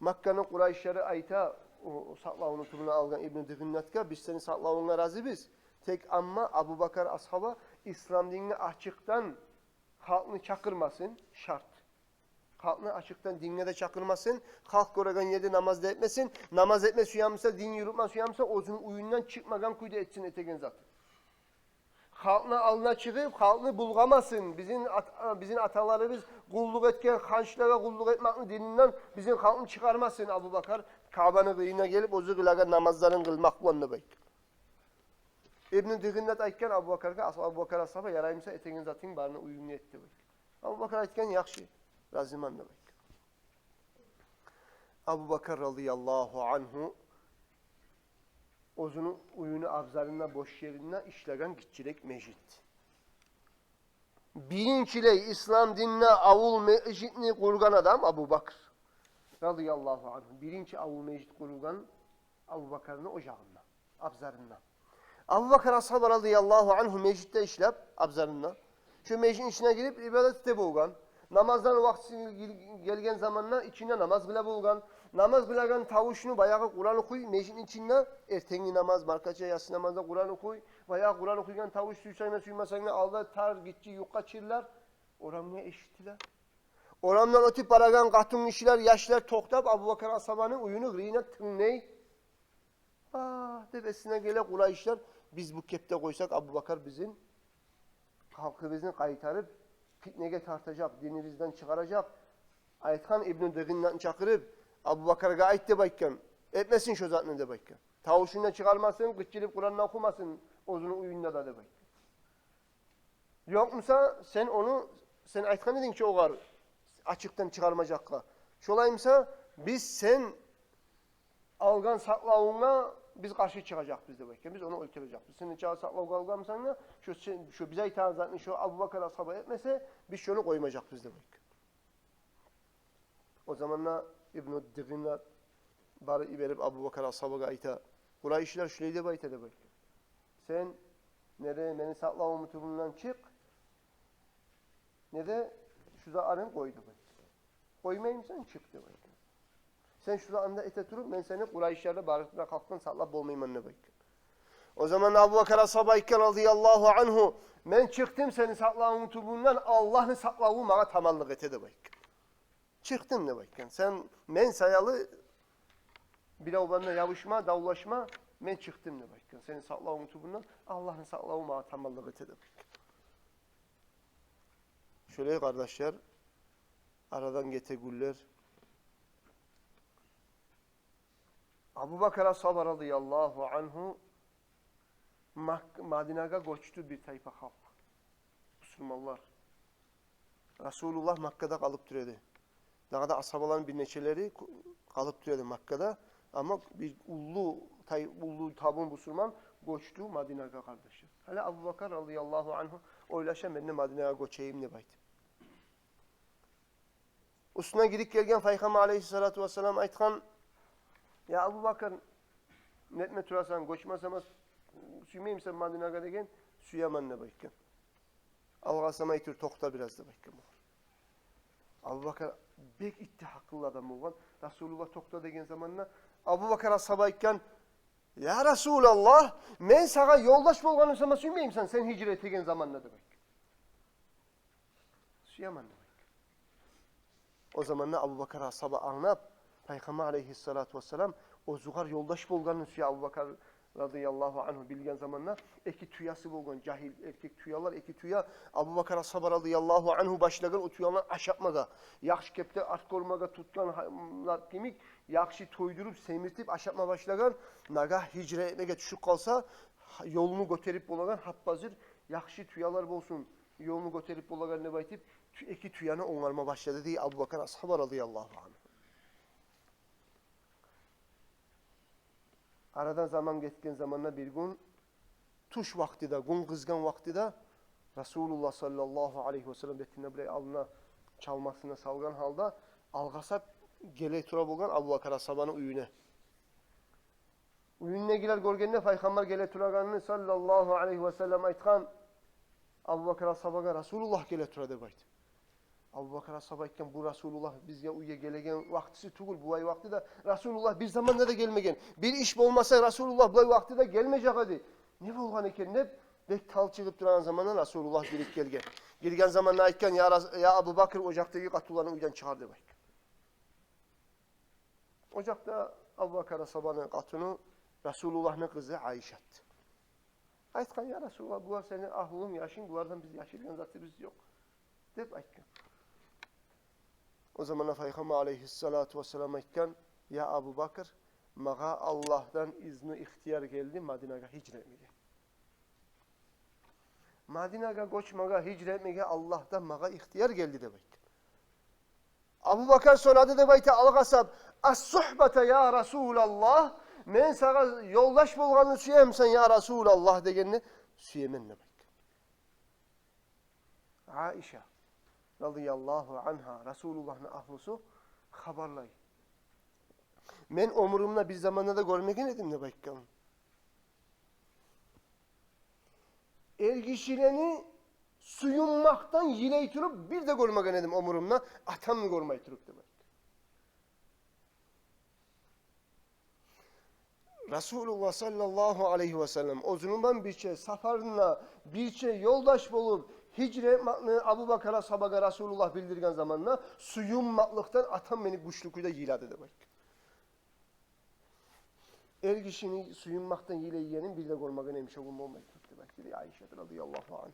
Makke'nin Kureyşleri ayta o saklavunu tümünü algan İbn-i Diginnet'e biz senin saklavunla razı biz. Tek ama Abu Bakar ashaba İslam dinini açıktan halkını çakırmasın şart. Halkını açıktan dinine de çakırmasın. Halk göregan yedi namaz da etmesin. Namaz etme suyamsa, din yürütme suyamsa ozun uyundan çıkmagan kuyda etsin etegen zaten. Halkına alına çıkıp halkını bulgamasın. Bizim atalarımız kulluk etken hançlara kulluk etmenin dininden bizim halkını çıkarmasın Abu Bakar. Kabe'nin kıyına gelip ozu kılaga namazların kılmakla ne bayk. İbn-i Diginnet aytken Abu Bakar ashaba yarayımsa etegen zaten barına uyumlu etti bayk. Abu Bakar aytken yakşı. Raziman ne bayk. Abu Bakar radıyallahu anhu ozunu uyunu avzarına boş yerine işlegen gitçilek mecit. Birinçiley İslam dinine avul mecitini kurgan adam Abu Bakr radıyallahu anhu. Birinci avul mecit kurgan Abu Bakar'ın ocağında, avzarında. Abu Bakar ashabı radıyallahu anhu mecitte işlep avzarında. Şu mecitin içine girip ibadet de bulgan. Namazdan vakti gelgen zamanla içinde namaz bile bulgan. Namaz kılagan tavuşunu bayağı Kur'an okuy. Meclisin içinde ertengi namaz, markaça yatsı namazda Kur'an okuy. Bayağı Kur'an okuyken tavuş suysayna suymasayna alda tar gitçi yuka çirler. Oramına eşittiler. Oramdan ötüp baragan katun işler, yaşlar toktap Abu Bakar ashabanın uyunu gırıyına tınley. Tepesine gele Kureyşler biz bu kepte koysak Abu Bakar bizim halkımızı kaytarıp fitneye tartacak, dinimizden çıkaracak. Aytkan İbn-i Digin'den çakırıp Abu Bakar'a ait de bayken, etmesin şu zatını de bayken. Tavuşundan çıkarmasın, gıççılıp Kur'an'ını okumasın, ozunu uyunda da de bayken. Yok musa sen Aytkan dedin ki o var, açıktan çıkarmayacakla. Şolayımsa biz sen algan saklavuna biz karşı çıkacak biz de bayken, biz onu öldürecek. Senin çağı saklav kalgamsan da şu bize itaat zatını şu Abu Bakar ashaba etmese biz şunu koymayacak biz de bayken. O zamanla İbn-i Diginnet bari verip Abu Bakar ashabı ayta. Kureyşler şöyle bayta de bayta. Sen nereye beni saklavamı tümünden çık. Ne de şuza arın koydu bayta. Koymayayım sen çık de bayta. Sen şuza anda ete durup ben seni Kureyşlerle barışına kalktın saklap olmayayım anne bayta. O zaman Abu Bakar ashabı ayken radıyallahu anhu ben çıktım seni saklavamı tümünden Allah'ın saklavı bana tamallık ete de bayta. Çıktım ne bayken. Sen men sayalı bir benimle yavuşma, davlaşma men çıktım ne bayken. Senin saklavun tubundan Allah'ın saklavı bana tamallık ete de bayken. Şöyle kardeşler aradan gete güller. Abu Bakar ashabı radıyallahu anhu Medine'ye göçtü bir tayfa halk. Müslümanlar. Resulullah Makke'de kalıp duruyordu. Daha da ashabaların bir neçeleri kalıp duruyordu Makke'de. Ama bir ullu tabun Müslüman göçtü Medine'ye kardeşler. Hala Abu Bakar radıyallahu anhu oylaşan ben de Medine'ye göçeyim ne bayt. Üstüne girip gelgen Peygamber aleyhissalatu vesselam aytkan ya Abu Bakar netme turasan göçmasamaz süymeyim sen Medine'ye degen süyaman ne baytken. Algasam aytır tokta biraz da baytken. Abu Bakar bek ittihaklı adam olgan. Resulullah tokta degen zamanla Abu Bakar ashabayken ya Resulallah men sana yoldaş bolganım sana süymeyim sen hicret egen zamanla demek. Süyaman demek. O zamanla Abu Bakar ashaba anlap Peygamber aleyhissalatu vesselam o zugar yoldaş bolganını süya Abu Bakar radıyallahu anhu bilgen zamanla iki tüyası bolgan cahil erkek tüyalar iki tüya Abu Bakar ashaba radıyallahu anhu başlagan o tüyalar aşapmaga yaxşı kepte at kormaga tutkan kimik yaxşı toydurup semirtip aşapma başlagan naga hicretmege düşüp kalsa yolunu göterip bolagan happazır yaxşı tüyalar bolsun yolunu göterip bolagan ne baytip iki tüyanı onarma başladı diye Abu Bakar ashaba radıyallahu anhu. Aradan zaman geçken zamanla bir gün tuş vaktida, gün kızgan vaktida Resulullah sallallahu aleyhi ve sellem betine buraya alına çalmasına salgan halda algasap gele tura bolgan Abu Bakar ashabanın uyune. Uyunne girer görgende Peygamber gele turaganını sallallahu aleyhi ve sellem aytkan Abu Bakar ashabaga Resulullah gele tura deb aytdı. Abu Bakar ashabayken bu Resulullah bizge uyya gelegen vaktisi tugul bu ay vakti da Resulullah bir zamanda da gelmegen. Bir iş olmasa Resulullah bu ay vakti da gelmeyecek hadi. Ne bolgan eken ne? Bek tal çıkıp duran zamanda Resulullah girip gelgen. Girgen zamanla aytken ya Abu Bakır ocaktaki katullarını uydan çıkar deb aytdı. Ocakta Abu Bakar ashabanın katını Resulullah'ın kızı Ayşe'tti. Aytkan ya Resulullah bular senin ahlın yaşın bulardan biz yaşayırken zaten biz yok. Deb aytkan. O zaman Peygamber aleyhissalatu vesselam aytkan ya Abu Bakır mağa Allah'tan izni ihtiyar geldi Madinaga hicretmege. Madinaga koçmaga hicretmege Allah'tan mağa ihtiyar geldi deb aytkan. Abu Bakar sonadı deb aytı algasap as-suhbata ya Resulallah men sana yoldaş bolganını süyem sen ya Resulallah degenini süyemen deb aytkan. Aişe radıyallahu anha Resulullah'ın ahlusu haberlay. Men omurumda bir zamanda da görmegen edim de baykan. Ergişileni suyunmaktan yiley turup bir de görmegen edim omurumda atam görmey turup de baykan. Resulullah sallallahu aleyhi ve sellem o zulümden bir safarına bir yoldaş bulup hicret Abu Bakar ashabaga Resulullah bildirgen zamanla suyunmaklıktan atam beni güçlüküyle yiladı demek. El kişini suyunmaktan yile yiyenin bir de görmegen emşe bulmamak demek. Dedi Ayşe radıyallahu anh.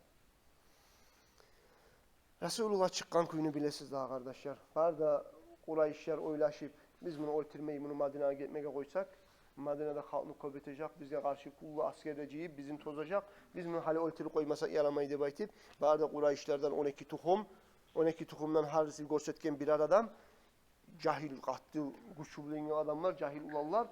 Resulullah çıkan kuyunu bilesiz daha kardeşler. Var da Kureyşler oylaşıp biz bunu oytirmeyi bunu Madine'ye gitmeye koysak Madine'de halkını köbetecek, bize karşı kullu askerleciyi bizim tozacak. Biz bunu hali oytiri koymasak yaramaydı baytip. Barda Kureyşlerden 12 tohum, 12 tohumdan harisi görsetken birer adam. Cahil kattı, güçlü adamlar, cahil olanlar.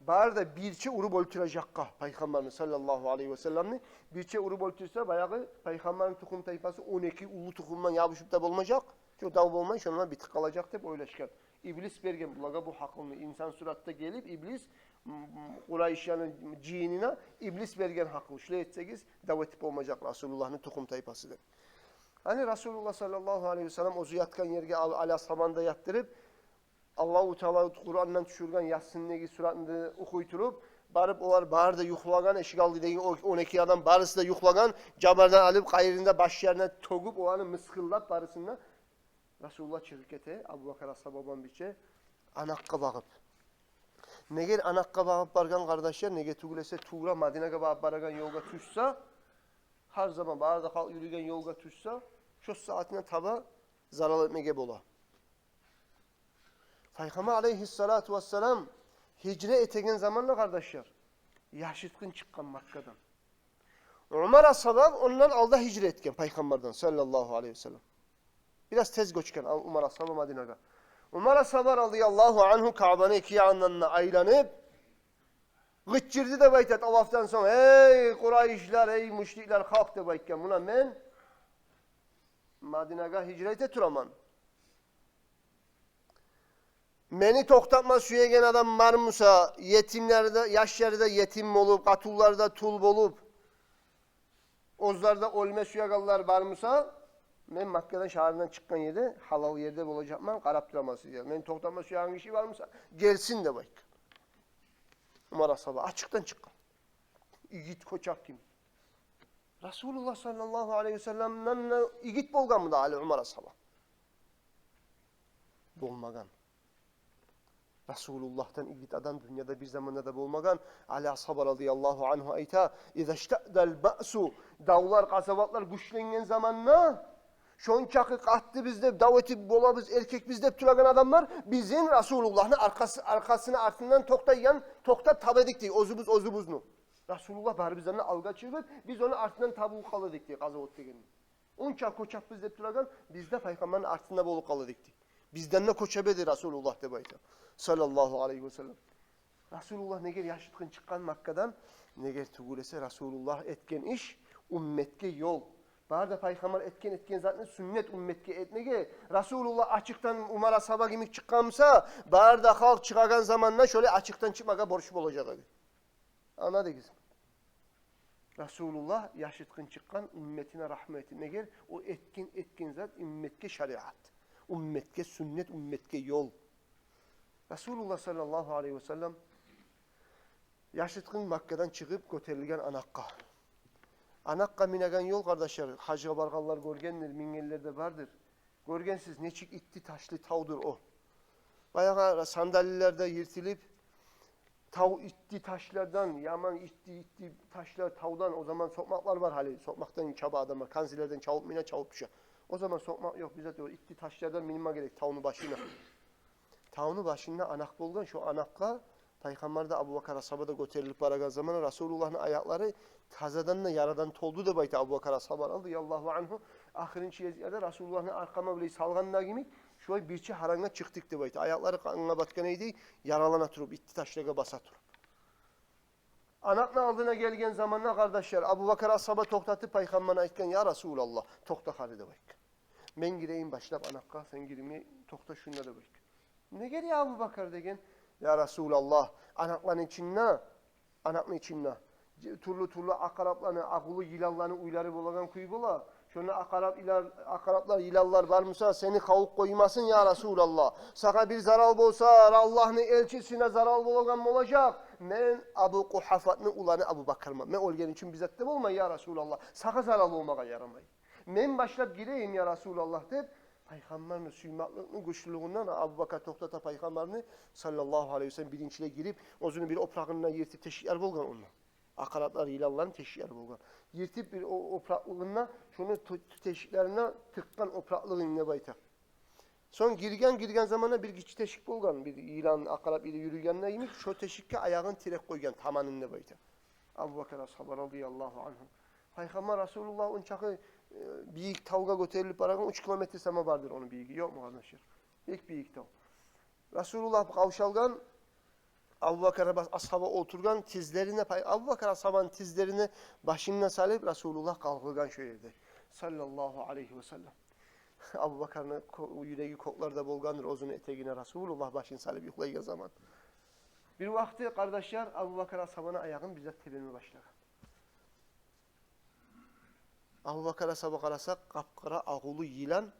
Barda birçe urup oytiracakka Peygamberimiz sallallahu aleyhi ve sellem'ni. Birçe urup oytirse bayağı Peygamberin tohum tayfası 12 ulu tohumdan yapışıp da olmayacak. Şu dav olmayı şundan bir tık kalacak deyip oylaşkan. İblis bergen bulaga bu hakkını insan suratta gelip iblis Kureyşyanın cinine iblis bergen hakkı. Şöyle etseniz davetip olmayacak Resulullah'ın tohum tayfasıdır. Hani Resulullah sallallahu aleyhi ve sellem o yatkan yerge ala samanda yattırıp Allah-u Teala Kur'an'dan düşürgen yatsınlegi suratını okuyturup barıp olar barda yuhlagan eşik aldı degen 12 adam barısı da yuhlagan cabardan alıp gayrında baş yerine togup o anı mıskıllap barısında Resulullah çirkete Abu Bakar ashababan biçe anakka bakıp. Neger anakka bakıp bargan kardeşler nege tugulese tuğra Madine'ye bakıp baragan yolga tuşsa her zaman barda kalk yürügen yolga tuşsa şu saatine taba zarar etmege bola. Peygamber aleyhissalatu vesselam hicre etegen zamanla kardeşler yaşıtkın çıkan Makka'dan. Ömer ashab ondan alda hicre etken Peygamberden sallallahu aleyhi ve sellem. Biraz tez göçken Umar ashab Madine'ye. Umar ashab radıyallahu anhu Ka'banı iki yanlarına aylanıp gıççırdı da bayt et Allah'tan sonra ey Kureyşler ey müşrikler kalk da baytken buna men Madine'ye hicrete turaman. Meni toktatma süyegen adam var mısa yetimlerde yaşlarda yetim olup katullarda tul olup ozlarda olme süyegallar var mısa Men Makke'den şehrinden çıkan yerde halal yerde olacakman qarab turamasız ya. Men toxtama suyan kişi varmısa gelsin de bak. Umar ashabı açıktan çıkan. İgit koçak kim? Resulullah sallallahu aleyhi ve sellem'den igit bolgan mı da Ali Umar ashabı? Bolmagan. Resulullah'tan igit adam dünyada bir zamanda da bolmagan. Ali ashabı radıyallahu anhu ayta İza işta'del ba'su dağlar, kasabatlar güçlengen zamanla şonçakı qattı bizde daveti bolabız erkek bizde turagan adamlar bizim Resulullah'ın arkasına artından tokta tabedik diye ozubuznu. Resulullah bari bizden alga çıkıp biz onu artından tabu kaladık diye kazavat degenin. Onça koçak bizde turagan bizde peygamberin artında bolu kaladık diye. Bizden ne koçabedi Resulullah de bayta. Sallallahu aleyhi ve sellem. Resulullah neger yaşıtkın çıkan Makka'dan neger tugulese Resulullah etken iş ümmetke yol. Barda peygamber etken zaten sünnet ümmetke etmege. Resulullah açıktan Umar ashaba gibi çıkansa barda halk çıkagan zamanla şöyle açıktan çıkmaga borçlu olacak abi. Anladınız mı? Resulullah yaşıtkın çıkan ümmetine rahmet neger o etkin zat ümmetke şeriat. Ümmetke sünnet, ümmetke yol. Resulullah sallallahu aleyhi ve sellem yaşıtkın Makka'dan çıkıp göterilgen Anakka. Anakka minegen yol kardeşler. Hacıga barganlar görgenler, mingellerde vardır. Görgensiz neçik itti taşlı tavdır o. Bayağı sandalyelerde yırtılıp tav itti taşlardan, yaman itti taşlar tavdan o zaman sokmaklar var hali. Sokmaktan çaba adamlar, kanzilerden çavup mine çavup düşer. O zaman sokmak yok bize diyor. İtti taşlardan minima gerek tavunu başına. Tavunu başında anak bolgan şu anakka Peygamber'de Abu Bakar ashabada göterilip baragan zamanı Resulullah'ın ayakları tazadan da yaradan toldu da bayta Abu Bakar ashabar aldı yallahu anhu. Ahirinci yerde Resulullah'ın arkama bile salganlar gibi şöyle birçi haranga çıktık da bayta. Ayakları kanına batkan eydi yaralana turup itti taşlaga basa turup. Anakla aldığına gelgen zamanla kardeşler Abu Bakar ashaba toktatıp Peygamber'e aytken ya Resulallah tokta halide bayk. Men gireyim başlap anakka sen girimi tokta şunlara bayk. Ne geliyor Abu Bakar degen? Ya Resulallah, anakların içinna. Turlu akaraplarını, akulu yilallarını uyları bolagan kuyu bola. Şöyle akaraplar, yilallar var mısa seni kavuk koymasın ya Resulallah. Saka bir zaral bolsa Allah'ın elçisine zaral bolagan olacak. Men Abu Kuhafat'ın ulanı Abu Bakar'ma. Men olgen için bizzat de olma ya Resulallah. Saka zaral olmağa yaramayı. Men başlap gireyim ya Resulallah deyip Peygamberin suymaklığının güçlülüğünden Abu Bakar toktata Peygamberini sallallahu aleyhi ve sellem bilinçle girip ozunu bir oprağına yırtıp teşhir bolgan onunla. Akaratlar ilalların teşhir bolgan. Yırtıp bir oprağına şunu teşhirlerine tıkkan oprağlığın ne bayta. Son girgen zamana bir giç teşhik bolgan. Bir ilan akarat ile yürüyenler yemiş. Şu teşhikke ayağın tirek koygan tamanın ne bayta. Abu Bakar ashabar radıyallahu anhum. Peygamber Resulullah unçakı büyük tavga götürülüp aragan 3 kilometre sama vardır onun büyüğü. Yok mu kardeşler? Büyük tav. Resulullah kavşalgan Abu Bakar ashaba oturgan tizlerine Abu Bakar ashabanın tizlerini başına salıp Resulullah kalkılgan şu yerde. Sallallahu aleyhi ve sellem. Abu Bakar'ın yüreği koklarda bolgandır ozunu eteğine Resulullah başını salıp yuklayıga zaman. Bir vakti kardeşler Abu Bakar ashabana ayağın bizzat tebelme başladı. Abu Bakar ashabı qarasak qapqara ağulu yılan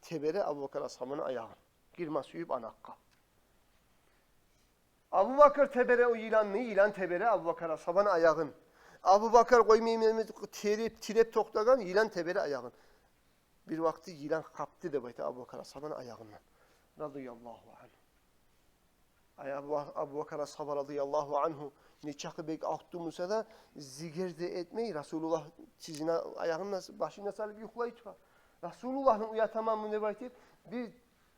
tebere Abu Bakar ashabının ayağın. Girma suyup anakka. Abu Bakar tebere o yılan ne? Yılan tebere Abu Bakar ashabının ayağın. Abu Bakar koymayayım tirep toktagan yılan tebere ayağın. Bir vakti yılan kaptı da bayta Abu Bakar ashabının ayağından. Radıyallahu anh. Abu Bakar ashabı radıyallahu anhu neçakı bek ahtumusa da zigerde etmeyi Resulullah sizine ayağına başına salıp yuklayıp var. Resulullah'ın uyatamamı ne baytır? Bir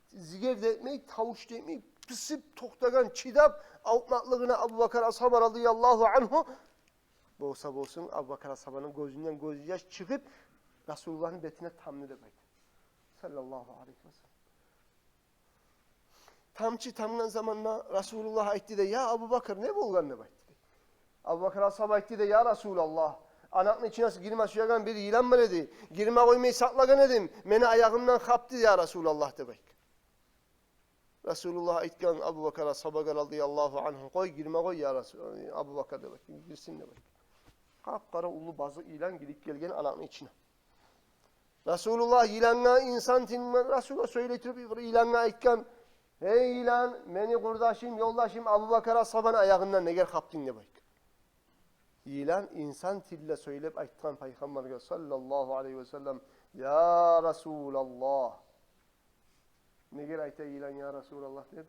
zigerde etmeyi, tavuş etmeyi pısıp toktagan çidap avutmaklığına Abu Bakar ashabı radıyallahu anhu bolsa bolsun Abu Bakar ashabının gözünden göz yaş çıkıp Resulullah'ın betine tamlı da baytır. Sallallahu aleyhi ve sellem. Tamdan zamanla Resulullah aytti de ya Abu Bakar ne bolgan ne baytti. Abu Bakar ashab aytti de ya Resulallah anakın içine girme suyagan bir yılan mı dedi. Girme koymayı saklagan edim. Meni ayağımdan kaptı ya Resulallah de bayk. Resulullah aytgan Abu Bakar ashaba radıyallahu anhu koy girme koy ya Resulallah. Abu Bakar de bayk. Girsin de bayk. Kapkara ulu bazı ilan gidip gelgen anakın içine. Resulullah ilana insan tinmen Resulullah söyletip ilana aytkan. Ey ilan, meni kurdaşım, yoldaşım Abu Bakar ashaban ayağından neger kaptın de bayk. İlan insan tille söylep aytkan Peygamber'e sallallahu aleyhi ve sellem ya Resulallah. Neger ayta ilan ya Resulallah deyip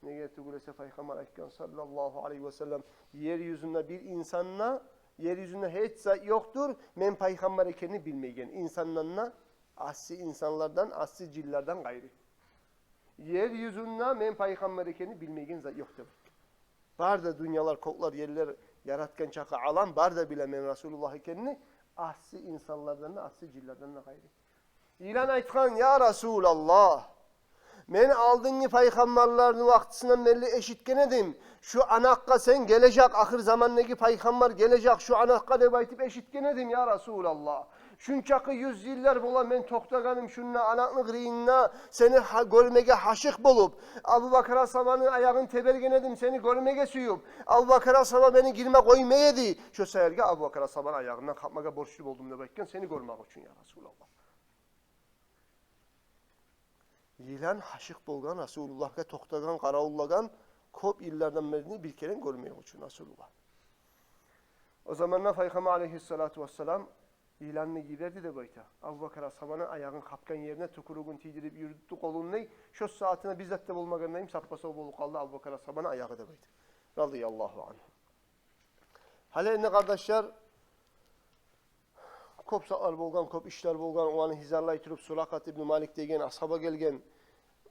neger tugulese Peygamber aytkan sallallahu aleyhi ve sellem yeryüzünde bir insanla yeryüzünde hiç zat yoktur. Men Peygamber ekeni bilmeygen insanlarla asli insanlardan, asli cillerden gayri. Yeryüzünde men Peygamber ekeni bilmeygen zat yoktur. Var da dünyalar, koklar, yerler yaratken çaka alan var da bile men Resulullah ekenini asli insanlardan da, asli cillerden de gayri. İlan aytkan ya Resulallah. Men aldığını peygamberlerin vaktisinden belli eşitken edim. Şu anakka sen gelecek, ahir zamandaki peygamber gelecek. Şu anakka de baytip eşitken edim ya Resulallah. Şunçakı 100 yıllar bola men toktaganım şunla anaklık reyinna seni görmege haşık bulup. Abu Bakar ashabanın ayağını tebergen edim seni görmege suyup. Abu Bakar ashaba beni girme koymayedi. Şu sayarga Abu Bakar ashabanın ayağından kapmaga borçlu buldum demekken seni görmek için ya Resulallah. Yilan haşık bolgan Resulullah'a toktagan, qaraullagan kop illerden birini bir kere görmeye için Resulullah. O zamanlar Peygamber aleyhissalatu vesselam ilanını giderdi de bayta. Abu Bakar ashabana ayağın kapkan yerine tukurugun tidirip yürüttü kolunu. Şu saatine bizzat da bulmagandayım sapasa bolu kaldı Abu Bakar ashabana ayağı da bayta. Radıyallahu anh. Hale ne kardeşler kop saklar bolgan, kop işler bolgan, o anı hizarlay turup Surakat ibn Malik degen ashaba gelgen,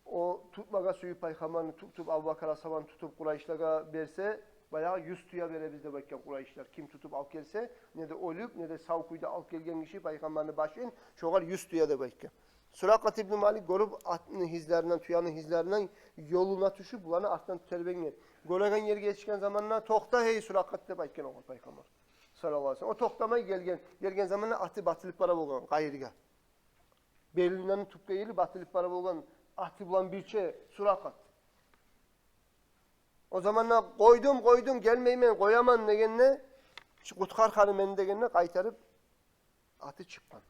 o tutmaga suyu paykamanı tutup Abu Bakar ashaban tutup Kurayşlara berse, bayağı 100 tüya vere bizde bakken Kurayşlar. Kim tutup al gelse, ne de ölüp, ne de savkuyda al gelgen kişi paykamanı başlayın, şoğal 100 tüya da bakken. Surakat ibn Malik görüp atının hizlerinden, tüyanın hizlerinden yoluna düşüp, bulanı arttan tüterben Gölegan yeri geçken zamanla, tokta hey Surakat de bakken oğul paykamar. Sallallahu aleyhi ve sellem. O toktamay gelgen zamanla atı batılıp para bolgan gayrıga. Belinden tupka yeli batılıp para bolgan atı bulan birçe Surakat. O zamanla koydum gelmeymen koyaman degenine Kutkar hanım beni degenine kaytarıp atı çıkman.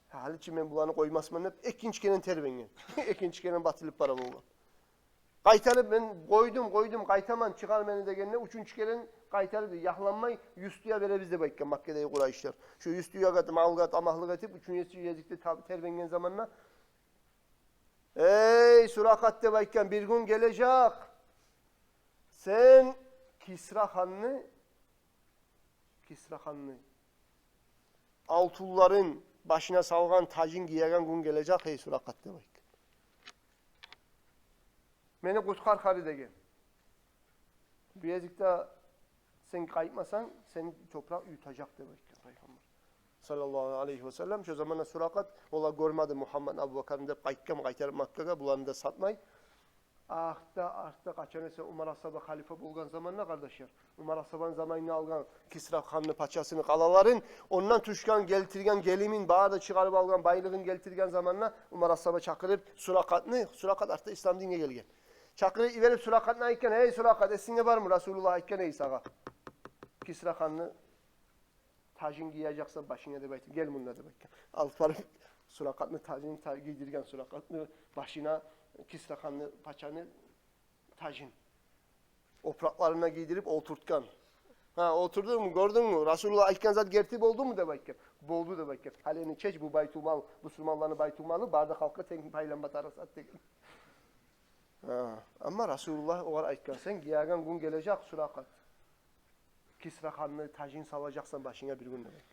Haliçi ben bulanı koymasman hep ikinci kenen terbengen. İkinci kenen batılıp para bolgan. Kaytarıp ben koydum kaytaman çıkar beni degenine üçüncü keren kaytarıp yahlanmay yüstüye vere bizde bayken Makke'de Kurayşlar. Şu yüstüye gat, malgat, amahlık atıp üçüncü yezikte terbengen zamanla ey Surakat'te bayken bir gün gelecek. Sen Kisra Han'ını altulların başına salgan tacın giyegen gün gelecek ey Surakat'te bayken. Beni kutkar karı degen. Bu yazıkta sen kayıtmasan seni toprak yutacak demek Peygamber. Sallallahu aleyhi ve sellem. Şu zamanda Surakat ola görmedi Muhammed Abu Bakar'ın da kaytarıp Makkaga bulanı da satmay. Ahta kaçan ise Umar Ashab'a halife bulgan zamanla kardeşler. Umar Ashab'ın zamanını algan Kisra Han'ın paçasını kalaların ondan tuşkan geltirgen gelimin bağda çıkarıp algan baylığın geltirgen zamanla Umar Ashab'a çakırıp Surakat artık İslam dinine gelgen. Çakırı verip Surakat'ına ayken, hey Surakat esinde var mı Resulullah ayken ey sağa. Kisra Han'ı tacın giyecekse başına da baytı. Gel bununla da baytı. Alıp varıp Surakat'ını tacını giydirgen Surakat'ını başına Kisra Han'ı paçanı tacın. Opraklarına giydirip oturtkan. Oturdun mu gördün mü? Resulullah ayken zat gertip oldu mu da baytı. Boldu da baytı. Halini çeç bu baytumal, Müslümanların baytumalı bardak halka tenkin paylan batarası at dekin. Ama Resulullah o var aytkan sen giyagan gün gelecek Surakat. Kisra Han'ı tacın salacaksan başına bir gün demek.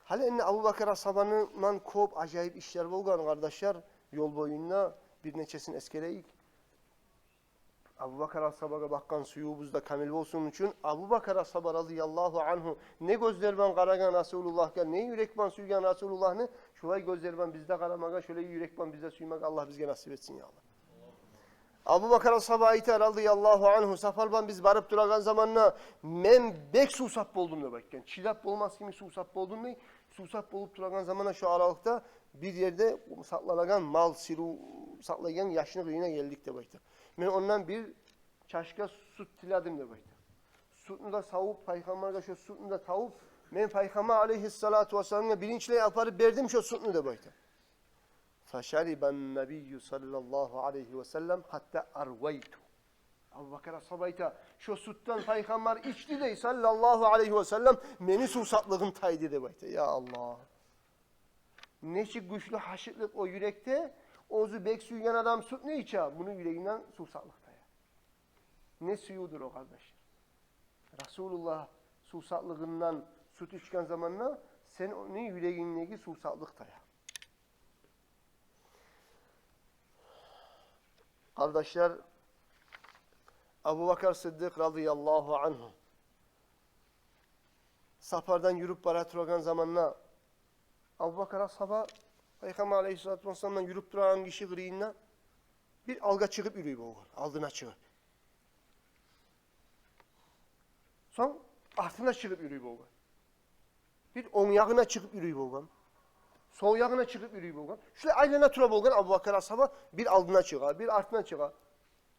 Hali enne Abu Bakar ashabanından kop acayip işler bolgan kardeşler yol boyunca bir neçesini eskeleyik. Abu Bakar ashabana bakkan suyubuzda kamil olsun için Abu Bakar ashaba radıyallahu anhu ne gözlerben karagan Resulullah'a ne yürekben suygan Resulullah'ını şulay gözlerben bizde karamaga şöyle yürekben bizde suymaga Allah bizge nasip etsin ya Allah. Abu Bakar ashaba ayta radıyallahu anhu safarban biz barıp duragan zamanla men bek susap boldum da bakken. Çilap olmaz kimi susap boldum ne? Susap bolup duragan zamanla şu aralıkta bir yerde saklanagan mal siru saklayan yaşlı kıyına geldik de baktı. Ben ondan bir çaşka süt tiladım da baktı. Sütünü de savup peygamberge şu sütünü de tavup Men Peygamber aleyhissalatu vesselam'a birinçle aparıp verdim şu sütünü de bayta. Feşariben nebiyyü sallallahu aleyhi ve sellem hatta arvaytu. Abu Bakar sabayta şu sütten Peygamber içti de sallallahu aleyhi ve sellem meni susatlığın taydı de bayta. Ya Allah. Neçik güçlü haşıklık o yürekte. Ozu bek suyan adam süt ne içer? Bunun yüreğinden susatlıkta ya. Ne suyudur o kardeşler. Resulullah susatlığından süt içken zamanla sen onun yüreğindeki susatlıkta ya. Kardeşler, Abu Bakar Sıddık radıyallahu anhu safardan yürüp barat durgan zamanla Abu Bakar sabah Peygamber aleyhissalatü vesselam'dan yürüp duran kişi gıriyinle bir alga çıkıp yürüyüp oğul. Aldına çıkıp. Son altına çıkıp yürüyüp oğul. Bir on yağına çıkıp yürüyüp oğul. Sol yağına çıkıp yürüyüp oğul. Şöyle aylana turab oğul Abu Bakar sabah bir aldına çıkar, bir artına çıkar.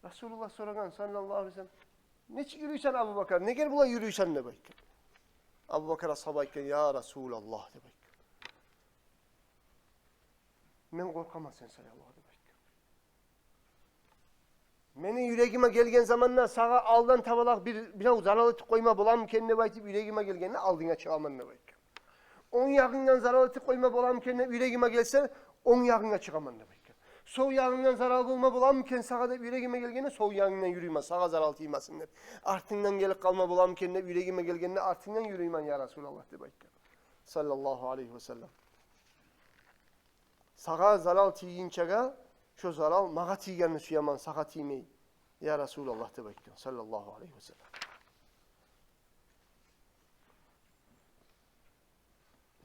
Resulullah soragan sallallahu aleyhi ve sellem ne yürüysen Abu Bakar? Ne gel bula yürüysen ne bayken? Abu Bakar sabahken ya Resulallah de bayken. Men korkamazsın sallallahu aleyhi ve sellem. Meni yüreğime gelgen zamanla sağa aldan tavalak bir zaralı koyma bulam kendine baytıp yüreğime gelgenle aldığına çıkaman ne bayken. 10 yakından zaralı koyma bulam kendine yüreğime gelse 10 yakına çıkaman ne bayken. Sol yağından zarar bulma bulamken sağa da yüreğime gelgene sol yağından yürüyme. Sağa zarar tıymasın hep. Artığından gelip kalma bulamken yüreğime gelgene artığından yürüymen ya Resulallah de bayken. Sallallahu aleyhi ve sellem. Sağa zarar tıyınçaga şu zarar mağa tıygenini suyaman sağa tıymeyi. Ya Resulallah de bayken. Sallallahu aleyhi ve sellem.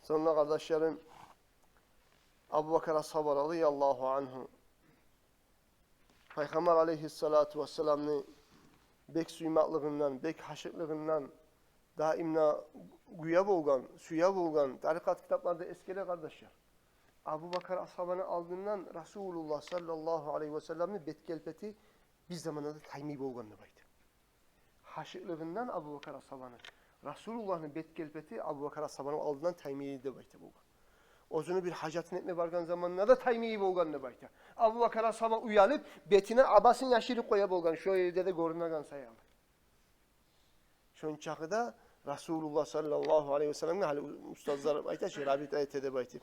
Sonra kardeşlerim Abu Bakar ashabi radıyallahu anhu Peygamber aleyhissalatu vesselam'ın bek suymaklığından, bek haşıklığından daimna güya bolgan, suya bolgan tarikat kitaplarda eskide kardeşler. Abu Bakar ashabını aldığından Resulullah sallallahu aleyhi ve sellem'in betkelpeti biz zamanında taymi bolganını baydı. Haşıklığından Abu Bakar ashabını Resulullah'ın betkelpeti Abu Bakar ashabını aldığından taymiyi de baydı bolgan. Ozunu bir hacatını etme bargan zamanına da taymiyi bolganını bayta. Abu Bakar ashaba uyalıp betine abasın yaşırı koya bolgan. Şu evde de görünagan sayalı. Şun çakıda Resulullah sallallahu aleyhi ve sellem'le hali ustazlar bayta şey rabita etede bayta.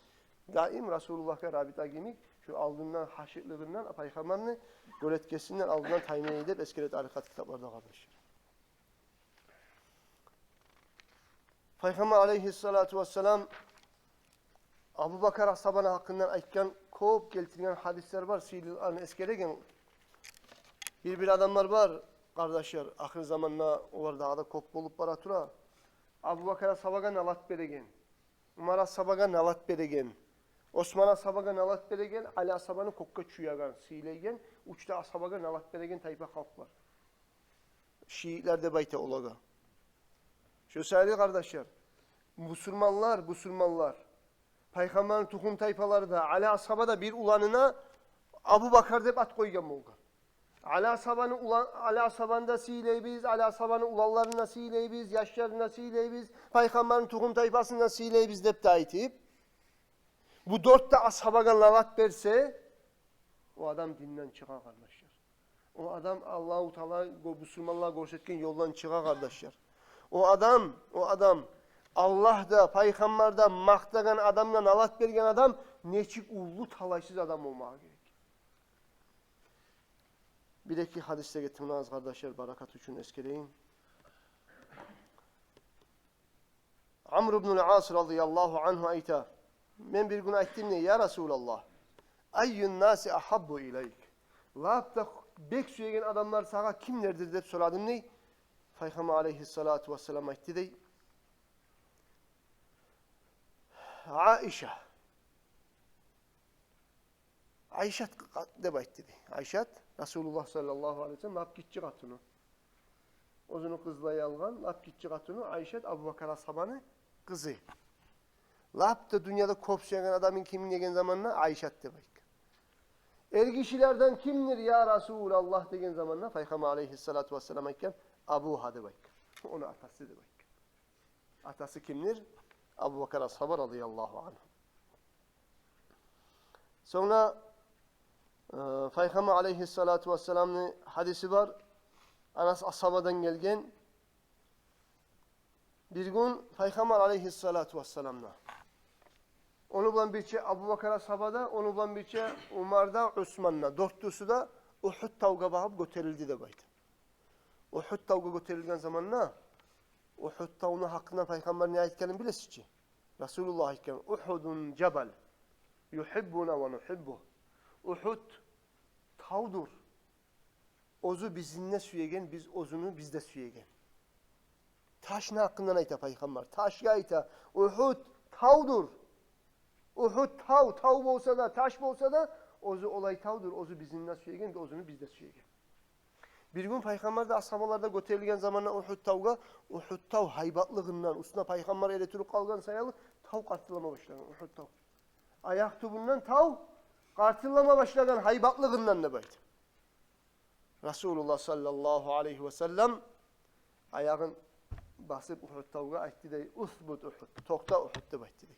Daim Resulullah'a rabita gemik şu aldığından haşıklığından peygamberini göletkesinden aldığından taymiyi edip eskilet arikat kitaplarda kardeşler. Peygamber aleyhissalatu vesselam Abu Bakar ashabana hakkından aytgan kop keltirgen hadisler var. Siylani eskeregen bir adamlar var kardeşler. Ahir zamanla olar dağda kop bolup baratura. Abu Bakar ashabaga nalat beregen. Umar ashabaga nalat beregen. Osman ashabaga nalat beregen. Ali ashabanı kokka çuyagan, siyleygen. Uçta ashabaga nalat beregen tayfa halk var. Şiiler de bayta olaga. Şu sayılı kardeşler. Müslümanlar. Peygamberin tukum tayfaları da Ali ashaba da bir ulanına Abu Bakar dep at koygan bolgan. Ali ashabanda siyleybiz, Ali ashabanın ulallarına siyleybiz, yaşlarına siyleybiz, Peygamberin tukum tayfasına siyleybiz dep de aytip. Bu 4 de ashabaga lavat berse o adam dinden çıkar kardeşler. O adam Allahu Teala Müslümanlığa görsetken yoldan çıkar kardeşler. O adam Allah da, Peygamber de maktagan adamla nalat bergen adam neçik ullu talaysız adam olmağa gerek. Bir iki hadiste getirmeniz kardeşler barakat için eskeleyin. Amr ibn al-As radıyallahu anhu ayta. Ben bir gün ayttim ne ya Resulallah. Ayyun nasi ahabbu ileyk. Labda bek suyegen adamlar sağa kimlerdir deyip soradım ne? Peygamber aleyhissalatu vesselam aytti dey. Aişe de bayt dedi. Ayşe Resulullah sallallahu aleyhi ve sellem lap gitçi katını. Ozunu kızlayı algan lap gitçi katını Ayşe Abu Bakar ashabanı kızı. Lap da dünyada kopsayan adamın kimin degen zamanına Ayşe de bayt. Kişilerden kimdir ya Resulallah degen zamanına Peygamber aleyhissalatu vesselam aytken Abu Hade bayt. Onu atası de bayt. Atası kimdir? Abu Bakar Ashab radıyallahu anh. Sonra Peygamber aleyhissalatu vesselam'ın hadisi var. Anas ashabadan gelgen. Bir gün Peygamber aleyhissalatu vesselam'la. Onu bilen birçe Abu Bakar ashabada, onu bilen birçe Umar'da, Osman'la. Dörtlüsü de Uhud tavga bakıp göterildi de baydı. Uhud tavga göterilgen zamanla Uhud tavının hakkında Peygamber ne ayetkerini bilesiz ki? Resulullah ayetkerini. Uhudun cebel. Yuhibbuna ve nuhibbuh. Uhud tavdur. Ozu bizimle süyegen, biz ozunu bizde süyegen. Taş ne hakkından ayta Peygamber? Taş ya ayta. Uhud tavdur. Uhud tav olsa da, taş olsa da ozu olay tavdur. Ozu bizimle süyegen, ozunu bizde süyegen. Bir gün Peygamber de ashabalarda götürülgen zamanla Uhud tavga, Uhud tav haybatlığından, üstüne Peygamber ele türü kalgan sayalı, tav kartılama başlagan Uhud tav. Ayak tubundan tav kartılama başlagan haybatlığından da baydı. Resulullah sallallahu aleyhi ve sellem ayağın basıp Uhud tavga aytti de, usbut Uhud, tokta Uhud da baydı de.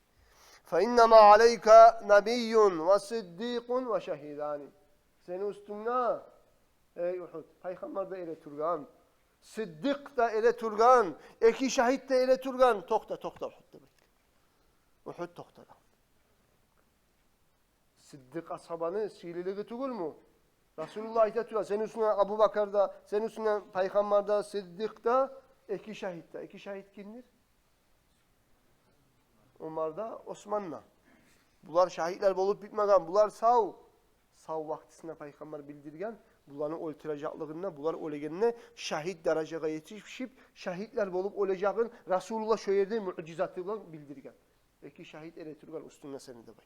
فَاِنَّمَا عَلَيْكَ نَبِيٌّ وَصِدِّيقٌ وَشَهِدَانِ. Senin üstünde ey Uhud, Peygamber de ele turgan, Sıddık da ele turgan, iki şahit de ele turgan, tokta Uhud da baydı. Uhud tokta da. Sıddık ashabanı sililiği tugul mu? Resulullah ayetüyle senin üstüne Abu Bakar'da, senin üstüne Peygamber'da, Sıddık'ta, iki şahitte. İki şahit kimdir? Umar'da, Osman'la. Bunlar şahitler olup bitmeden, bunlar sağ vaktisinde Peygamber bildirgen, bunların öldüreceklığına, bunlar ölegenine şahit dereceye yetişip, şahitler olup olacağın Resulullah şöyle mucizatıyla bildirgen. İki şahit ele turgan üstüne seni de bak.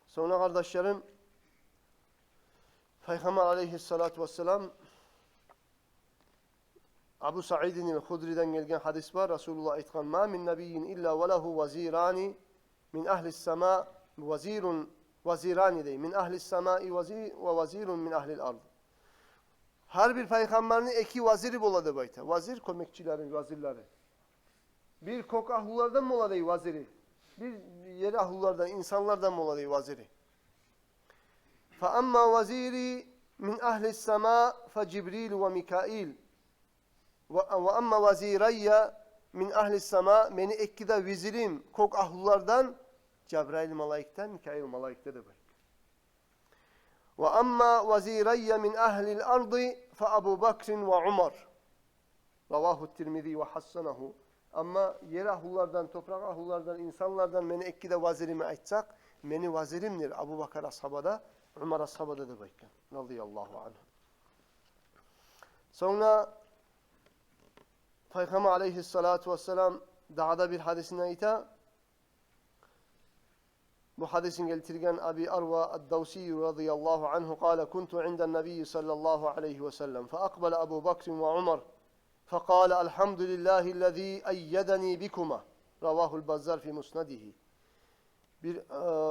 Sonra kardeşlerim, Peygamber aleyhissalatu vesselam Abu Sa'idin el-Hudri'den gelgen hadis var. Resulullah ayetkan ma min nebiyyin illa ve lehu vazirani min ahlis sema vazirani dey. Min ahlis semai ve vazirun min ahlil ard. Her bir peygamberin iki vaziri boladı bayta. Vazir kömekçilerin vazirleri. Bir kok ahlulardan mı oladı vaziri? Bir yeri ahlulardan, insanlardan mı oladı vaziri? فَأَمَّا وَزِيرِي مِنْ أَهْلِ السَّمَاءِ فَجِبْرِيلُ وَمِكَائِيلُ وَأَمَّا وَزِيرَيَّ مِنْ أَهْلِ السَّمَاءِ Beni ekkide vizirim, kok ahlulardan Cebrail malaikten, Mikail malaikte de var. وَأَمَّا وَزِيرَيَّ مِنْ أَهْلِ الْأَرْضِ فَأَبُو بَكْرٍ وَعُمَرٍ Ravahu Tirmizi ve hassanehu. Ama yer ahullardan, toprak ahullardan, insanlardan beni ekkide vazirimi açsak, beni vazirimdir. Abu Bakar ashabada, Umar ashabada da bakın. Radıyallahu anh. Sonra Peygamber aleyhissalatu vesselam dağda bir hadisine ait. Bu hadisin getirgen Abi Arva ad-Davsi radıyallahu anhu قال كنت عند النبي صلى الله عليه وسلم فأقبل أبو بكر وعمر فقال الحمد لله الذي أيدني بكما رواه البزار في مسنده.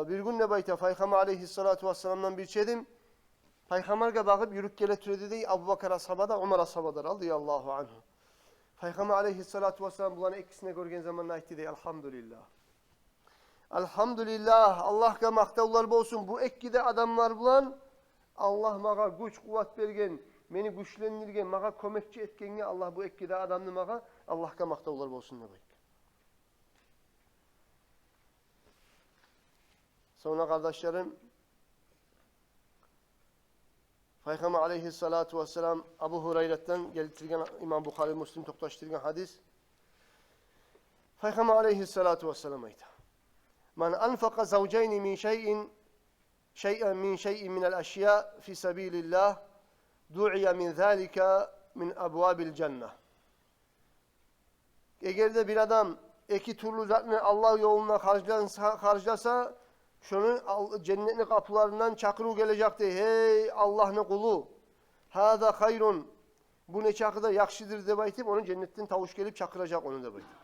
Bir gün ne bayta Peygamber aleyhissalatu vesselam'dan bir çedim. Peygamber'e bakıp yürük gele türedi dey Abu Bakar ashabada, Umar ashabada radıyallahu anhu. Peygamber aleyhissalatu vesselam bunların ikisine görgen zaman aytti dey elhamdülillah. Elhamdülillah Allah'a maktavlar olsun. Bu ekkide adamlar bulan Allah mağa güç kuvvet bergen, beni güçlendirgen, mağa kömekçi etkenge Allah bu ekkide adamını mağa Allah'a maktavlar olsun demek. Sonra kardeşlerim Peygamber aleyhissalatu vesselam Abu Hureyre'den getirgen İmam Bukhari Müslim toktaştırgan hadis. Peygamber aleyhissalatu vesselam ayta. Man anfaqa zawcayni min şey'en min el-eşya fi sabilillah du'iya min zalika min abwabil cennet. Eğer de bir adam iki türlü zatını Allah yoluna harcasa şunun cennetin kapılarından çakırı gelecekti. Hey Allah'ın kulu. Hâzâ hayrun. Bu ne çakıda yakşidir de baytip onun cennetten tavuş gelip çakıracak onu da baytip.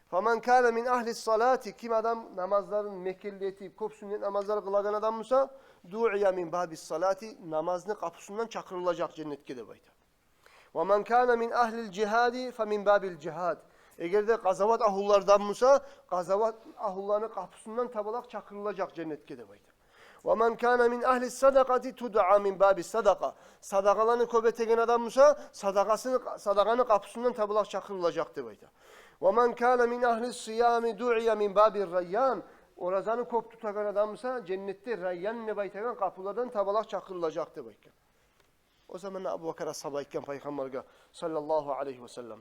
Faman kana min ahli salati kim adam namazların mekelliyeti, kop sünnet namazları kılagan adam mısa du'iya min babis salati namazını kapısından çakırılacak cennetke de baytip. وَمَنْ كَانَ مِنْ اَهْلِ الْجِهَادِ فَمِنْ بَابِ الْجِهَادِ. Eğer de gazavat ahullardan musa, gazavat ahullarının kapısından tabalak çakırılacak cennetke de baydı. وَمَنْ كَانَ مِنْ اَهْلِ السَّدَقَةِ تُدْعَى مِنْ بَابِ السَّدَقَةِ. Sadakalarını köbetegen adam musa, sadakanın kapısından tabalak çakırılacak de baydı. وَمَنْ كَانَ مِنْ اَهْلِ الصِّيَامِ دُعِيَ مِنْ بَابِ الرَّيَّانِ. Orazanı kop tutagan adamsa cennette Rayyan ne baytagan kapılardan tabalak çakırılacaktı bayken. O zaman Abu Bakar sahabayken Peygamber'e sallallahu aleyhi ve sellem.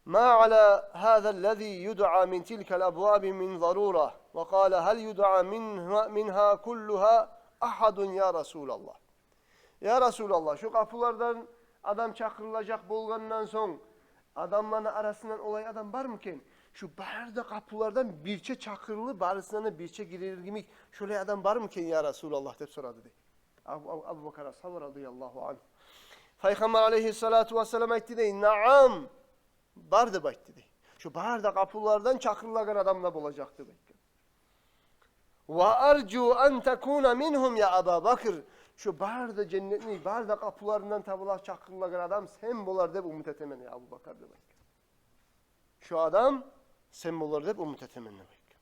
Ma ala hâzâ allazî yud'a min tilkel abwâbi min zarûrah ve kâle hel yud'a minhâ kulluhâ ahadun ya Resulallah. Ya Resulallah şu kapılardan adam çakırılacak bolgandan son adamların arasından olay adam var mıken? Şu barda kapılardan birçe çakırlı barısına birçe girer gibi şöyle adam var mıken ya Resulallah deyip soradı de. Abu Bakar sabır radıyallahu anh. Peygamber aleyhissalatu vesselam etti de naam bardı bayt dedi. Şu barda kapılardan çakırlagan adamla bulacaktı belki. Ve arju en tekuna minhum ya Abu Bakr. Şu barda cennetli barda kapılarından tabulak çakırlagan adam sen bular deyip umut etemen ya Abu Bakar demek. Şu adam sen bular deyip umut etemen demek.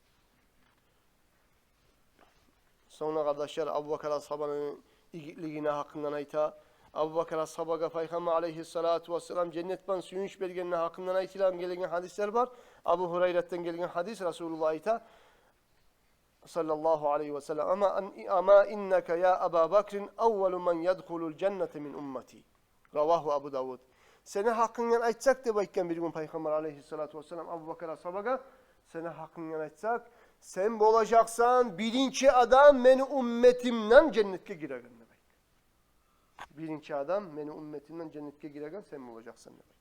Sonra kardeşler Abu Bakar ashabanın ilgiliğine hakkından ayta. Abu Bakar ashabaga Peygamber aleyhissalatu vesselam cennetban suyunç belgenine hakkından aytilan gelen hadisler var. Abu Hureyre'den gelen hadis Resulullah ayta sallallahu aleyhi ve sellem ama inneke ya Abu Bakrin evvelu men yedhulul cennete min ummeti. Ravahu Abu Davud. Seni hakkından aytsak da bayken bir gün Peygamber aleyhissalatu vesselam Abu Bakar ashabaga seni hakkından aytsak sen olacaksan birinci adam meni ümmetimden cennetke giregen demek. Birinci adam meni ümmetimden cennetke giregen sen olacaksın demek.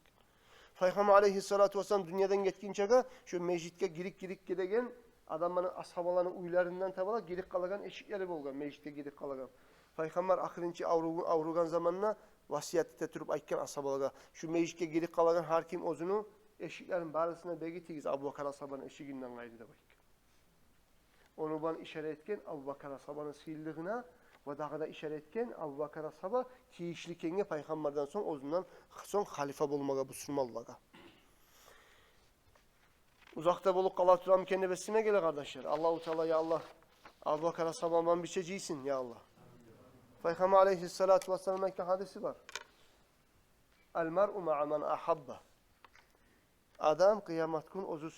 Peygamber aleyhissalatu vesselam dünyadan geçkince şu mecitke girik gidegen adamların ashabalarının uylarından tabala girik kalagan eşikleri bolgan mecitke girik kalagan. Peygamber ahirinci avrugan zamanına vasiyette turup aytken ashabalarga şu mecitke girik kalagan har kim ozunu eşiklerin barısına begitigiz Abu Bakar ashabanın eşiginden gayrı demek. Onu bana işaret etken Abu Bakar ashabanın sihirliğine ve daha da işaret etken Abu Bakar ashaba kiyişlikenge Peygamberden son ozundan son halife bulmaga bu sürmallaga. Uzakta bulup kala turam kendi besine gele kardeşler. Allahu Teala ya Allah Abu Bakar ashabandan bir şey ciysin ya Allah. Peygamber aleyhissalatu vesselam'ın hadisi var. El mer'u ma'a men ahabba. Adam kıyamet gün ozu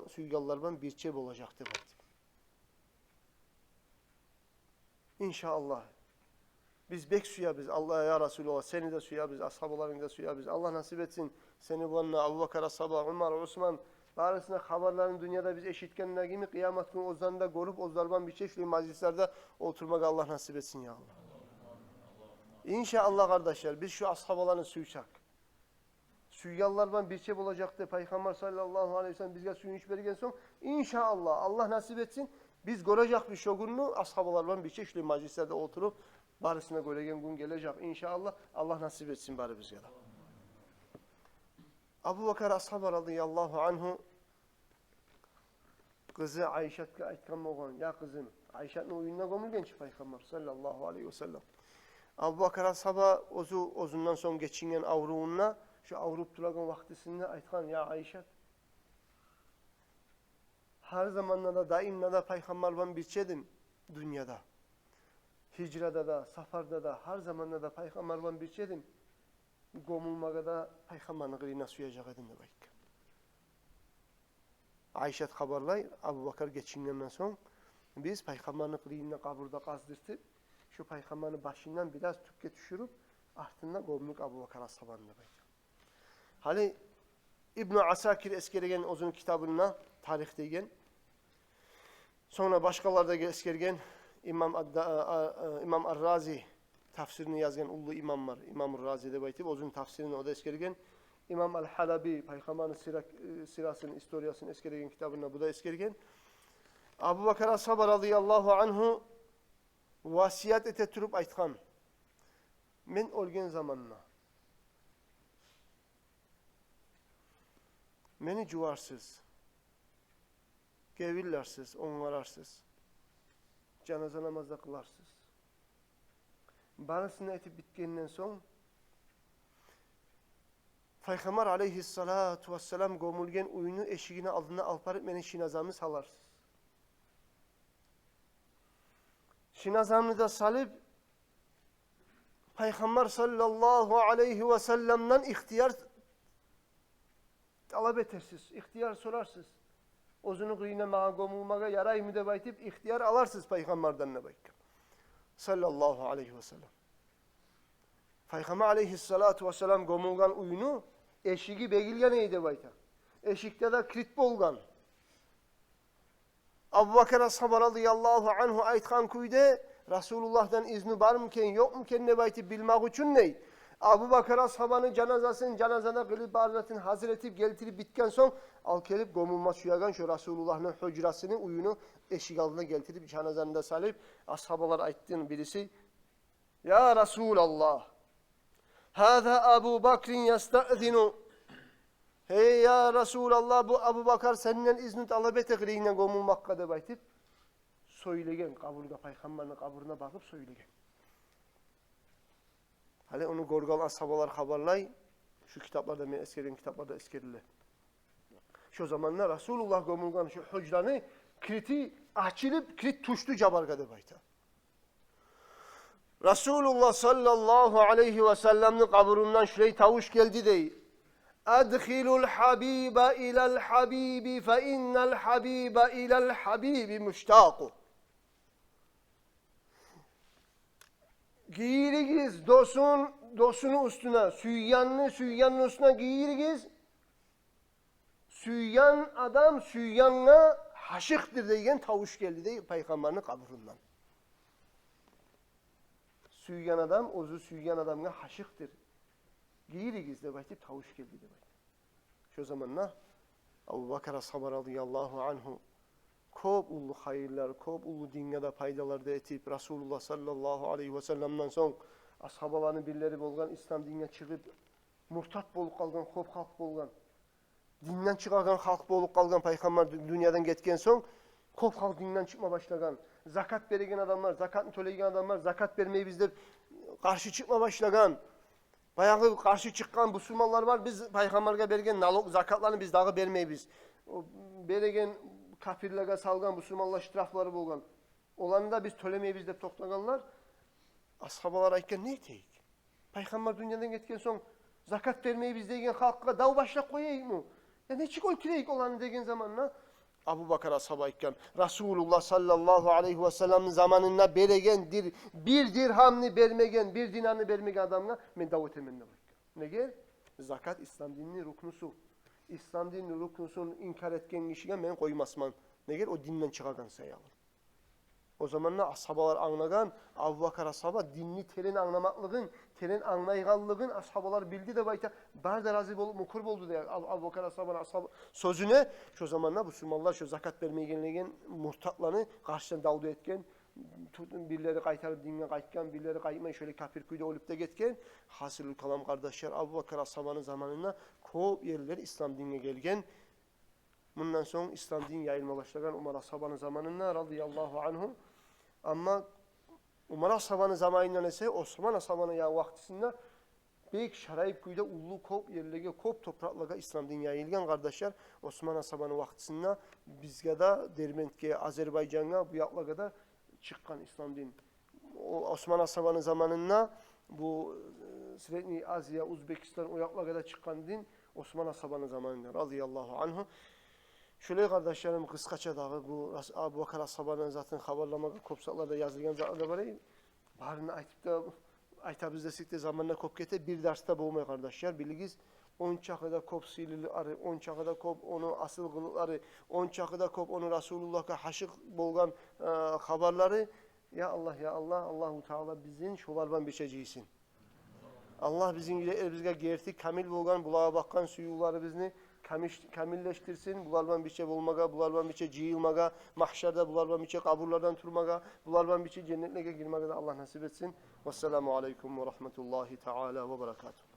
suygallardan bir çeb olacaktır. İnşallah. Biz bek suya biz. Allah ya Resulallah seni de suya biz. Ashablarını da suya biz. Allah nasip etsin. Seni bu anla Abu Bakar ashaba, Umar, Osman barısına haberlerin dünyada biz eşitkenler gibi kıyamet günü ozlarında görüp ozlardan bir çeşitli meclislerde oturmak Allah nasip etsin ya Allah. İnşallah kardeşler biz şu ashabalarını suyacak. Suyyallardan bir çep olacaktı. Peygamber sallallahu aleyhi ve sellem bizge suyunu iç bergen son. İnşallah Allah nasip etsin. Biz görecek bir şogunlu ashabalardan bir çeşitli meclislerde oturup barısına göregen gün gelecek. İnşallah Allah nasip etsin bari bizge de. Abu Bakar ashaba radıyallahu anhu kızı Ayşe'ye aytkan olgan. Ya kızım Ayşe'nin oyununa gömülgen ki Peygamber sallallahu aleyhi ve sellem. Abu Bakar ashaba ozundan son geçingen avruğuna şu avrup tulagan vaktisinde aytkan ya Ayşe her zamanla da daimla da Peygamber'den bir çedim dünyada. Hicrada da, safarda da her zamanla da Peygamber'den bir çedim. Gomulmaga da Peygamber'in gırına suyacak edin demek. Ayşe haberlay Abu Bakar geçingenden son biz Peygamber'in gırına kaburda kazdırtıp şu Peygamber'in başından biraz tükke düşürüp ardından gomluk Abu Bakar ashaban demek. Hali İbn-i Asakir eskergen uzun kitabına tarihteyken sonra başkalarda eskergen İmam Ar-Razi tafsirini yazgan ullu imam var. İmam Ar-Razi de baytib uzun tafsirini o da eskergen İmam Al-Halabi Peygamber'in sirasının istoriyasını eskergen kitabına bu da eskergen Abu Bakar ashaba radıyallahu anhu vasiyat ete turup aytkan men ölgen zamanına meni cuvarsız, gevillersiz, onvararsız, cenaze namazda kılarsız. Barısını etip bitkeninden son, Peygamber aleyhissalatu vesselam gömülgen uyunu eşiğine aldığında alparıp meni şinazamını salarsız. Şinazamını da salıp Peygamber sallallahu aleyhi ve sellem'den ihtiyar talep etersiz, ihtiyar sorarsız. Ozunu kıyına mağa gömülmeye yaray mı de baytip ihtiyar alarsız Peygamber'den ne bayka. Sallallahu aleyhi ve sellem. Peygamber aleyhissalatu vesselam gömülgen uyunu eşiği begilgen eydi bayta. Eşikte de kilit bolgan. Abu Bakr ashab radıyallahu anhu aytkan kuyde Resulullah'dan izni var mıken yok muken ne bayti bilmek için ney? Abu Bakr ashabanın canazana kılıp barzatin hazır etip getirip bitken son al kelip gömülmez şuyagan şu Resulullah'ın hücrasını uyunu eşik altına getirip canazanında salip ashabalar ayttığın birisi Ya Resulallah Hâzâ Abu Bakr'in yasta'zinu Hey ya Resulallah bu Abu Bakar seninle izni talep etekliğinden gömülmek kadar baytip söylegen kaburda Peygamber'in kaburuna bakıp söylegen. Hale onu gorgal ashabalar haberlay şu kitaplarda men eskeren kitaplarda eskeriler. Şu zamanlar Resulullah gömülgen şu hücranı kiliti açılıp kilit tuştu cabargada bayta. Resulullah sallallahu aleyhi ve sellem'in kaburundan şuraya tavuş geldi dey. Adkhilul habiba ilal habibi fe innel habiba ilal habibi müştaku. Giyirigiz dostunu üstüne, süyyanın üstüne giyirigiz. Süyyan adam süyyanına haşıktır diyen tavuş geldi de Peygamber'in kaburundan. Süyyan adam, ozu süyyan adamına haşıktır. Giyirigiz de baytip tavuş geldi de baytip. Şu zamanla Abu Bakr ashab radıyallahu anhu kop ulu hayırlar, kop ulu dünyada paydalar da etip Resulullah sallallahu aleyhi ve sellem'den son ashabalarının birileri bolgan İslam dinine çıkıp murtat bolup kalgan, kop halk bolgan. Dinden çıkargan halk bolup kalgan Peygamber dünyadan getken son kop halk dinden çıkma başlagan. Zakat beregen adamlar, zakatını төлeygen adamlar, zakat vermeyi bizde karşı çıkma başlagan. Bayağı karşı çıkan Müslümanlar var. Biz Peygamber'e bergen nalog zakatlarını biz dağı vermeyiz. O beregen kafirlere salgan Müslümanlar iştirafları bolgan. Olanı da biz tölemeyiz de toplaganlar. Ashabalar aytken ne eteyik? Peygamber dünyadan getken son zakat vermeyiz degen halkka dav başla koyayım mı? Ya ne çık ötüreyik olanı degen zamanla? Abu Bakr ashab aytken Resulullah sallallahu aleyhi ve sellem'in zamanında beregen bir dirhamını vermegen, bir dinarını vermegen adamla men davet emenne baytken. Ne gel? Zakat İslam dininin ruknusu. İslam dininin ruknusunu inkar etken kişiye men koymasman. Ne gel? O dinden çıkargan sayalım. O zamanlar ashabalar anlagan, Abu Bakr ashaba dinni terin anlamaklığın, terin anlayganlığın ashabalar bildi de bayta bar da razı olup mukur boldu diye Abu Bakr ashaba sözüne şu zamanlar Müslümanlar şu zakat vermeye gelegen murtatlarını karşıdan davdu etken, birileri kaytarıp dinine kaytken, birileri kaytmayın şöyle kafir kuyda olup da getken, hasılül kalam kardeşler Abu Bakr ashabanın zamanında kop yerleri İslam dinine gelgen. Bundan sonra İslam din yayılma başlayan Umar ashabanın zamanında radıyallahu anhum. Ama Umar ashabanın zamanında ise Osman ashabanın ya vaktisinde büyük şarayip kuyda ulu kop yerlere kop topraklara İslam din yayılgan kardeşler Osman ashabanın vaktisinde bizge de Derment'e Azerbaycan'a bu yaklara da çıkan İslam din. O Osman ashabanın zamanında bu Sredni Azya, Uzbekistan o yaklara da çıkan din Osman ashabanın zamanında radıyallahu anhu. Şöyle kardeşlerim kıskaça dağı bu Abu Bakr ashabanın zaten haberlamaga kopsaklarda yazılgan zatlarda var. Barını aytıp da aytabız desek de zamanla kop kete bir derste boğmay kardeşler. Bilgiz 10 çakıda kop silili 10 çakıda kop onu asıl kılıkları 10 çakıda kop onu Resulullah'a haşık bolgan haberleri ya Allah Allahu Teala bizin şolardan biçeceksin. Allah bizim bizge gerti kamil bolgan bulağa bakkan suyuları bizni kamilleştirsin. Bulardan bir şey bulmaga, bulardan bir şey cihilmaga, mahşerde bulardan bir şey kaburlardan turmaga, bulardan bir şey cennetine girmege de Allah nasip etsin. Vesselamu aleyküm ve rahmetullahi teala ve berekatuhu.